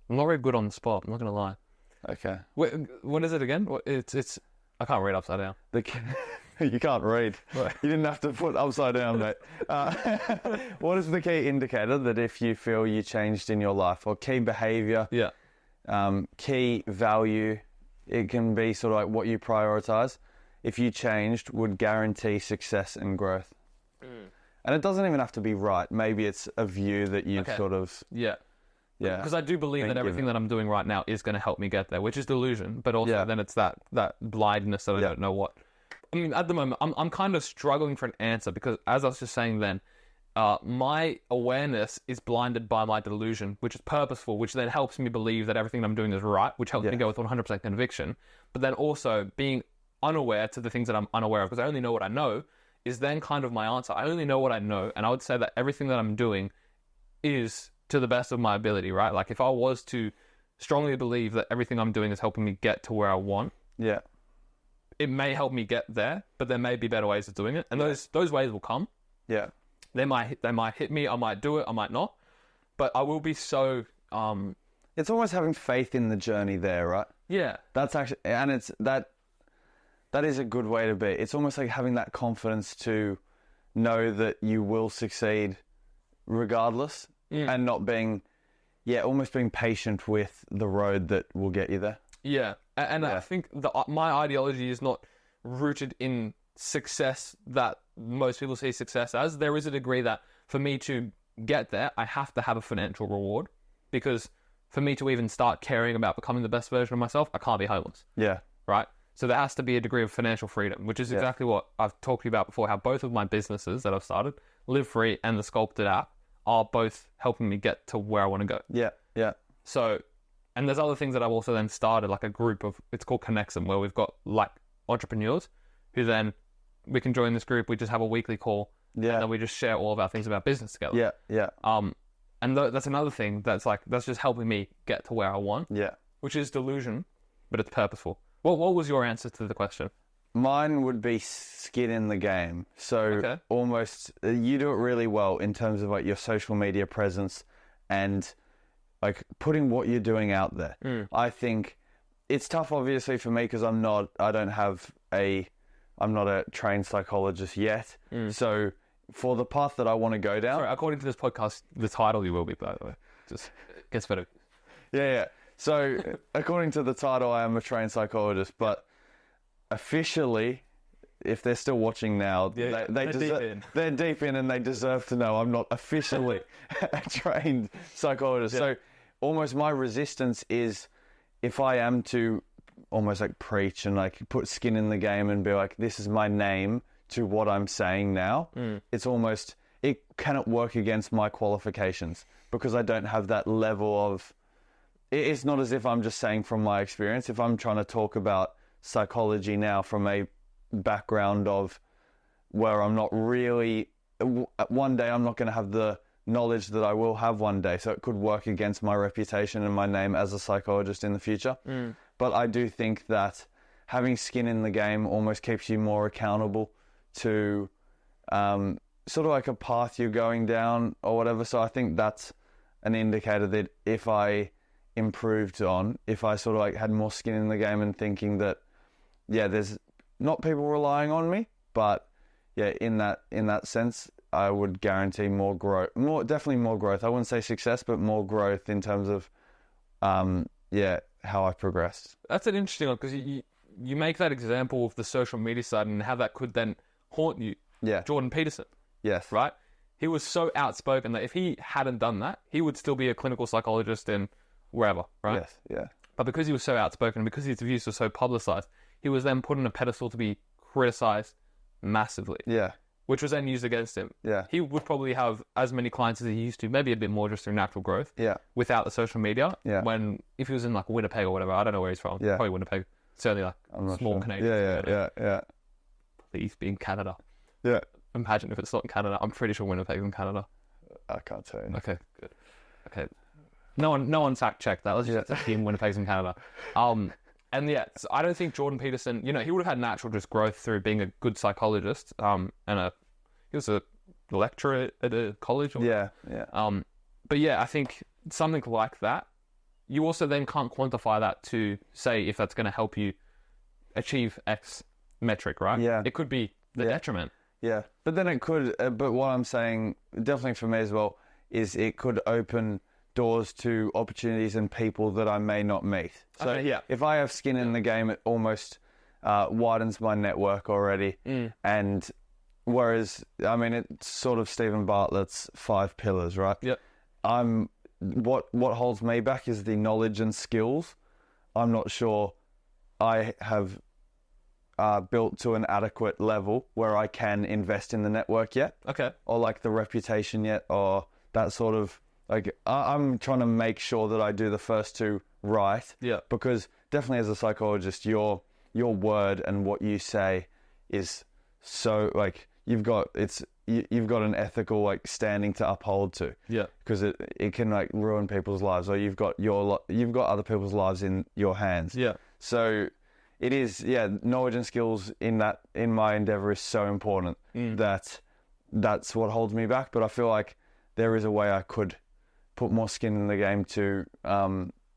B: not very good on the spot, I'm not going to lie.
A: Okay.
B: Wait, what is it again? It's I can't read upside down.
A: You can't read.
B: Right.
A: You didn't have to put upside down, mate. What is the key indicator that if you feel you changed in your life, or key behavior, key value, it can be sort of what you prioritize, if you changed, would guarantee success and growth? And it doesn't even have to be right. Maybe it's a view that you've sort of...
B: Yeah.
A: Yeah.
B: Because I do believe that
A: Thank you.
B: everything that I'm doing right now is going to help me get there, which is delusion, but also then it's that blindness that I don't know what. I mean, at the moment, I'm kind of struggling for an answer because, as I was just saying then, my awareness is blinded by my delusion, which is purposeful, which then helps me believe that everything I'm doing is right, which helps me go with 100% conviction. But then also being unaware to the things that I'm unaware of, because I only know what I know, is then kind of my answer. I only know what I know, and I would say that everything that I'm doing is to the best of my ability, right? Like if I was to strongly believe that everything I'm doing is helping me get to where I want, it may help me get there, but there may be better ways of doing it, and those ways will come.
A: Yeah.
B: They might hit me. I might do it. I might not. But I will be so.
A: It's almost having faith in the journey there, right?
B: Yeah.
A: That's actually, and it's that is a good way to be. It's almost like having that confidence to know that you will succeed regardless, and not being, almost being patient with the road that will get you there.
B: Yeah, and I think my ideology is not rooted in success that most people see success as. There is a degree that for me to get there, I have to have a financial reward, because for me to even start caring about becoming the best version of myself, I can't be homeless.
A: Yeah.
B: Right? So there has to be a degree of financial freedom, which is exactly what I've talked to you about before, how both of my businesses that I've started, Live Free and the SCULPTED app, are both helping me get to where I want to go.
A: Yeah, yeah.
B: So, and there's other things that I've also then started, like a group of, it's called Connexum, where we've got like entrepreneurs who then, we can join this group, we just have a weekly call, and then we just share all of our things about business together.
A: Yeah, yeah.
B: And that's another thing that's just helping me get to where I want.
A: Yeah.
B: Which is delusion, but it's purposeful. What was your answer to the question?
A: Mine would be skin in the game. So almost, you do it really well in terms of like your social media presence and like putting what you're doing out there. I think it's tough, obviously, for me because I'm not a trained psychologist yet. So for the path that I want to go down...
B: Sorry, according to this podcast, the title you will be, by the way. Just gets better.
A: Yeah. So according to the title, I am a trained psychologist, but officially, if they're still watching now, they're deep in and they deserve to know I'm not officially a trained psychologist. So almost my resistance is if I am to almost like preach and like put skin in the game and be like, this is my name to what I'm saying now, it's almost, it cannot work against my qualifications because I don't have that level of, it's not as if I'm just saying from my experience. If I'm trying to talk about psychology now from a background of where I'm not really, one day I'm not going to have the knowledge that I will have one day, so it could work against my reputation and my name as a psychologist in the future. But I do think that having skin in the game almost keeps you more accountable to sort of like a path you're going down or whatever. So I think that's an indicator that if I improved on, if I sort of like had more skin in the game and thinking that, there's not people relying on me, but in that sense, I would guarantee more growth, definitely more growth. I wouldn't say success, but more growth in terms of, how I progressed.
B: That's an interesting one because you make that example of the social media side and how that could then haunt you. Yeah. Jordan Peterson.
A: Yes.
B: Right? He was so outspoken that if he hadn't done that, he would still be a clinical psychologist in wherever, right?
A: Yes, yeah.
B: But because he was so outspoken and because his views were so publicized, he was then put on a pedestal to be criticized massively. Yeah. Which was then used against him. Yeah. He would probably have as many clients as he used to, maybe a bit more just through natural growth. Yeah. Without the social media. Yeah. When, if he was in like Winnipeg or whatever, I don't know where he's from. Yeah. Probably Winnipeg. Certainly like small Canadian. Yeah. Please be in Canada. Yeah. Imagine if it's not in Canada. I'm pretty sure Winnipeg's in Canada.
A: I can't tell you.
B: Okay, good. Okay. No one fact checked that. Let's just assume Winnipeg's in Canada. And so I don't think Jordan Peterson, he would have had natural just growth through being a good psychologist. And he was a lecturer at a college. But I think something like that, you also then can't quantify that to say if that's going to help you achieve X metric, right? Yeah. It could be the detriment.
A: Yeah. But then it could, but what I'm saying, definitely for me as well, is it could open doors to opportunities and people that I may not meet. So if I have skin in the game, it almost widens my network already. And whereas, I mean, it's sort of Stephen Bartlett's 5 pillars, right? Yep. I'm what holds me back is the knowledge and skills. I'm not sure I have built to an adequate level where I can invest in the network yet.
B: Okay.
A: Or like the reputation yet, or that sort of, like, I'm trying to make sure that I do the first two right.
B: Yeah.
A: Because definitely as a psychologist, your word and what you say is so, like, you've got an ethical, like, standing to uphold to.
B: Yeah.
A: Because it can, like, ruin people's lives, or you've got other people's lives in your hands.
B: Yeah.
A: So it is, knowledge and skills in my endeavor is so important that's what holds me back. But I feel like there is a way I could put more skin in the game to,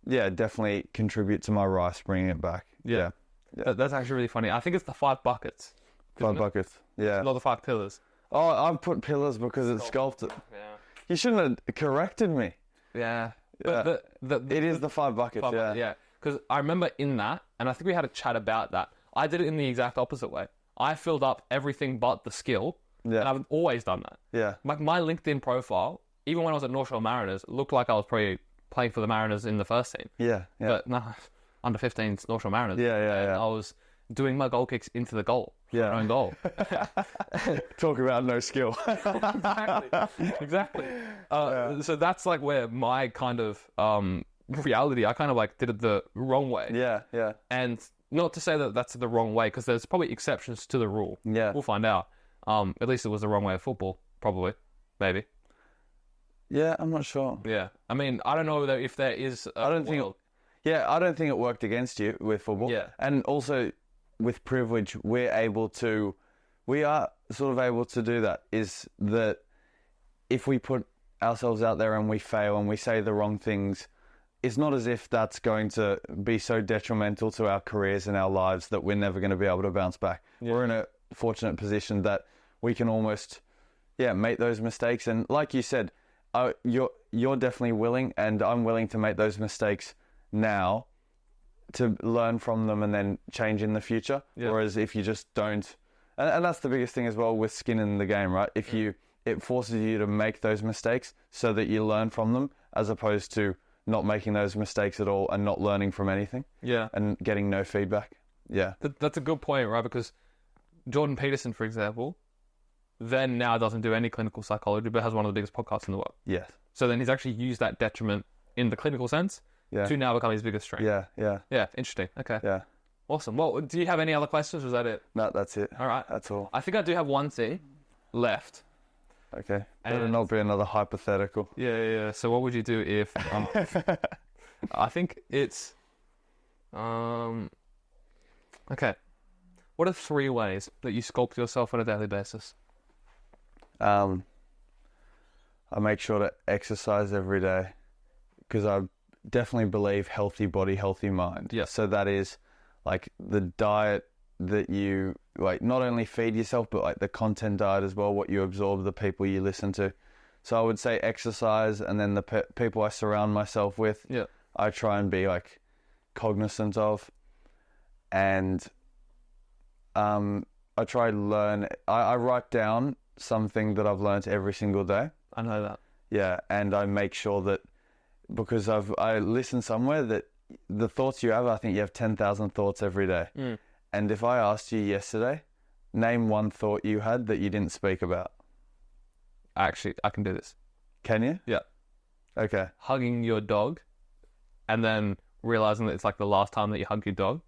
A: definitely contribute to my rice, bringing it back.
B: Yeah. That's actually really funny. I think it's the 5 buckets.
A: 5 buckets. Yeah.
B: Not the 5 pillars.
A: Oh, I've put pillars because it's sculpted.
B: Yeah.
A: You shouldn't have corrected me.
B: Yeah.
A: Yeah.
B: But
A: It is the 5 buckets.
B: Yeah. Because I remember in that, and I think we had a chat about that. I did it in the exact opposite way. I filled up everything but the skill.
A: Yeah.
B: And I've always done that.
A: Yeah.
B: Like my LinkedIn profile, even when I was at North Shore Mariners, looked like I was probably playing for the Mariners in the first team.
A: Yeah.
B: But no, under 15s North Shore Mariners.
A: Yeah.
B: I was doing my goal kicks into the goal. For my own goal.
A: Talk about no skill.
B: Exactly. So that's like where my kind of reality, I kind of like did it the wrong way.
A: Yeah.
B: And not to say that that's the wrong way, because there's probably exceptions to the rule.
A: Yeah.
B: We'll find out. At least it was the wrong way of football, probably. Maybe.
A: Yeah, I'm not sure.
B: Yeah. I mean, I don't know if there is
A: I don't think it worked against you with football.
B: Yeah.
A: And also with privilege, we are sort of able to do that, is that if we put ourselves out there and we fail and we say the wrong things, it's not as if that's going to be so detrimental to our careers and our lives that we're never going to be able to bounce back. Yeah. We're in a fortunate position that we can almost, make those mistakes. And like you said, you're definitely willing, and I'm willing to make those mistakes now to learn from them and then change in the future. Yeah. Whereas if you just don't, and that's the biggest thing as well with skin in the game, right? It forces you to make those mistakes so that you learn from them, as opposed to not making those mistakes at all and not learning from anything.
B: Yeah.
A: And getting no feedback. Yeah.
B: That's a good point, right? Because Jordan Peterson, for example, then now doesn't do any clinical psychology, but has one of the biggest podcasts in the world.
A: Yes.
B: So then he's actually used that detriment in the clinical sense to now become his biggest strength.
A: Yeah.
B: Yeah, interesting. Okay.
A: Yeah.
B: Awesome. Well, do you have any other questions, or is that it?
A: No, that's it.
B: All right.
A: That's all.
B: I think I do have one left.
A: Okay. Better not be another hypothetical.
B: Yeah. So what would you do if... I think it's... Okay. What are 3 ways that you sculpt yourself on a daily basis?
A: I make sure to exercise every day, because I definitely believe healthy body, healthy mind.
B: Yeah.
A: So that is like the diet that you, like, not only feed yourself, but like the content diet as well, what you absorb, the people you listen to. So I would say exercise, and then the people I surround myself with, I try and be like cognizant of. And I try to learn, I write down something that I've learned every single day.
B: I know that.
A: Yeah, and I make sure that, because I listened somewhere that the thoughts you have, I think you have 10,000 thoughts every day.
B: Mm.
A: And if I asked you yesterday, name one thought you had that you didn't speak about.
B: Actually, I can do this.
A: Can you?
B: Yeah.
A: Okay.
B: Hugging your dog, and then realizing that it's like the last time that you hug your dog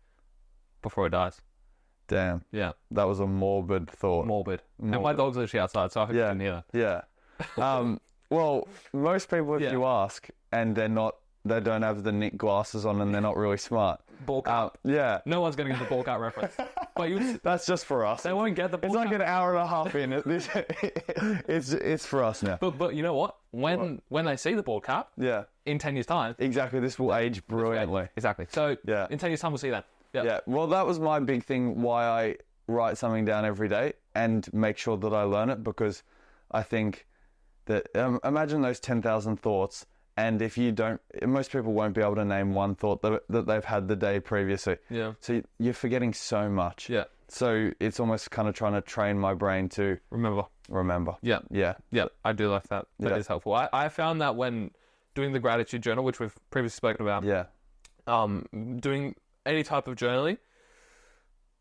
B: before it dies.
A: Damn.
B: Yeah.
A: That was a morbid thought.
B: Morbid. And my dog's literally outside, so I hope you can hear that.
A: Yeah. Well, most people, if you ask, and they don't have the knit glasses on and they're not really smart.
B: Ball cap.
A: Yeah.
B: No one's going to get the ball cap reference. But
A: that's just for us.
B: They won't get the ball cap.
A: It's like an hour and a half in. It's for us now.
B: But you know what? When they see the ball cap, in 10 years' time...
A: Exactly, this will age brilliantly.
B: Exactly. So in 10 years' time, we'll see that.
A: Yeah. Well, that was my big thing, why I write something down every day and make sure that I learn it, because I think that, imagine those 10,000 thoughts, and if you don't, most people won't be able to name one thought that they've had the day previously. Yeah. So you're forgetting so much. Yeah. So it's almost kind of trying to train my brain to remember. Yeah. I do like that. That is helpful. I found that when
B: doing the gratitude journal, which we've previously spoken about.
A: Yeah.
B: Doing any type of journaling.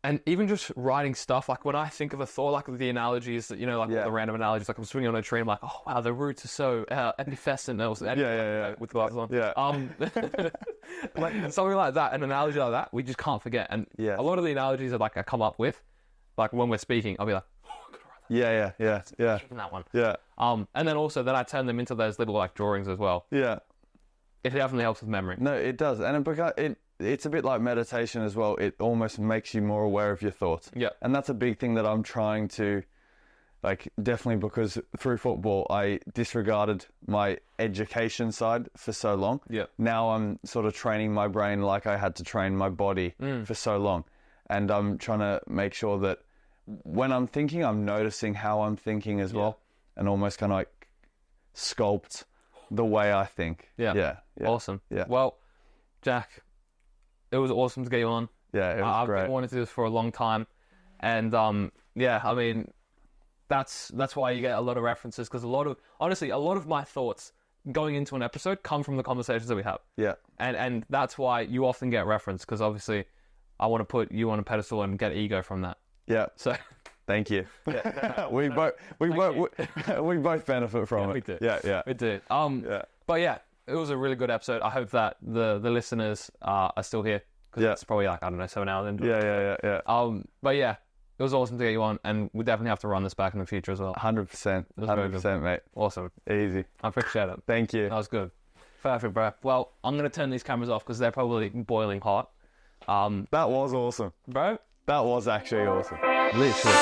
B: And even just writing stuff, like when I think of a thought, like the analogies that, like the random analogies, like I'm swinging on a tree, I'm like, oh wow, the roots are so effervescent. With glasses on.
A: Yeah.
B: Like something like that, an analogy like that, we just can't forget. And a lot of the analogies that I come up with, like when we're speaking, I'll be like, oh, I could write that.
A: Yeah.
B: That one.
A: Yeah.
B: And then I turn them into those little like drawings as well.
A: Yeah.
B: It definitely helps with memory.
A: No, it does, and it's a bit like meditation as well. It almost makes you more aware of your thoughts.
B: Yeah.
A: And that's a big thing that I'm trying to, definitely because through football, I disregarded my education side for so long.
B: Yeah.
A: Now I'm sort of training my brain like I had to train my body for so long. And I'm trying to make sure that when I'm thinking, I'm noticing how I'm thinking as well, and almost kind of sculpt the way I think.
B: Yeah. Awesome.
A: Yeah.
B: Well, Jack, it was awesome to get you on.
A: Yeah, it was great.
B: I've wanted to do this for a long time, and I mean, that's why you get a lot of references, because a lot of my thoughts going into an episode come from the conversations that we have.
A: Yeah,
B: and that's why you often get referenced, because obviously, I want to put you on a pedestal and get ego from that.
A: Yeah.
B: So,
A: thank you. we both benefit from it.
B: We do.
A: Yeah,
B: we do. But yeah. It was a really good episode. I hope that the listeners are still here, because it's probably 7 hours into it.
A: Yeah.
B: But yeah, it was awesome to get you on, and we definitely have to run this back in the future as well.
A: 100%. 100%, mate.
B: Awesome.
A: Easy.
B: I appreciate it.
A: Thank you.
B: That was good. Perfect, bro. Well, I'm going to turn these cameras off because they're probably boiling hot.
A: That was awesome.
B: Bro?
A: That was actually awesome.
B: Literally.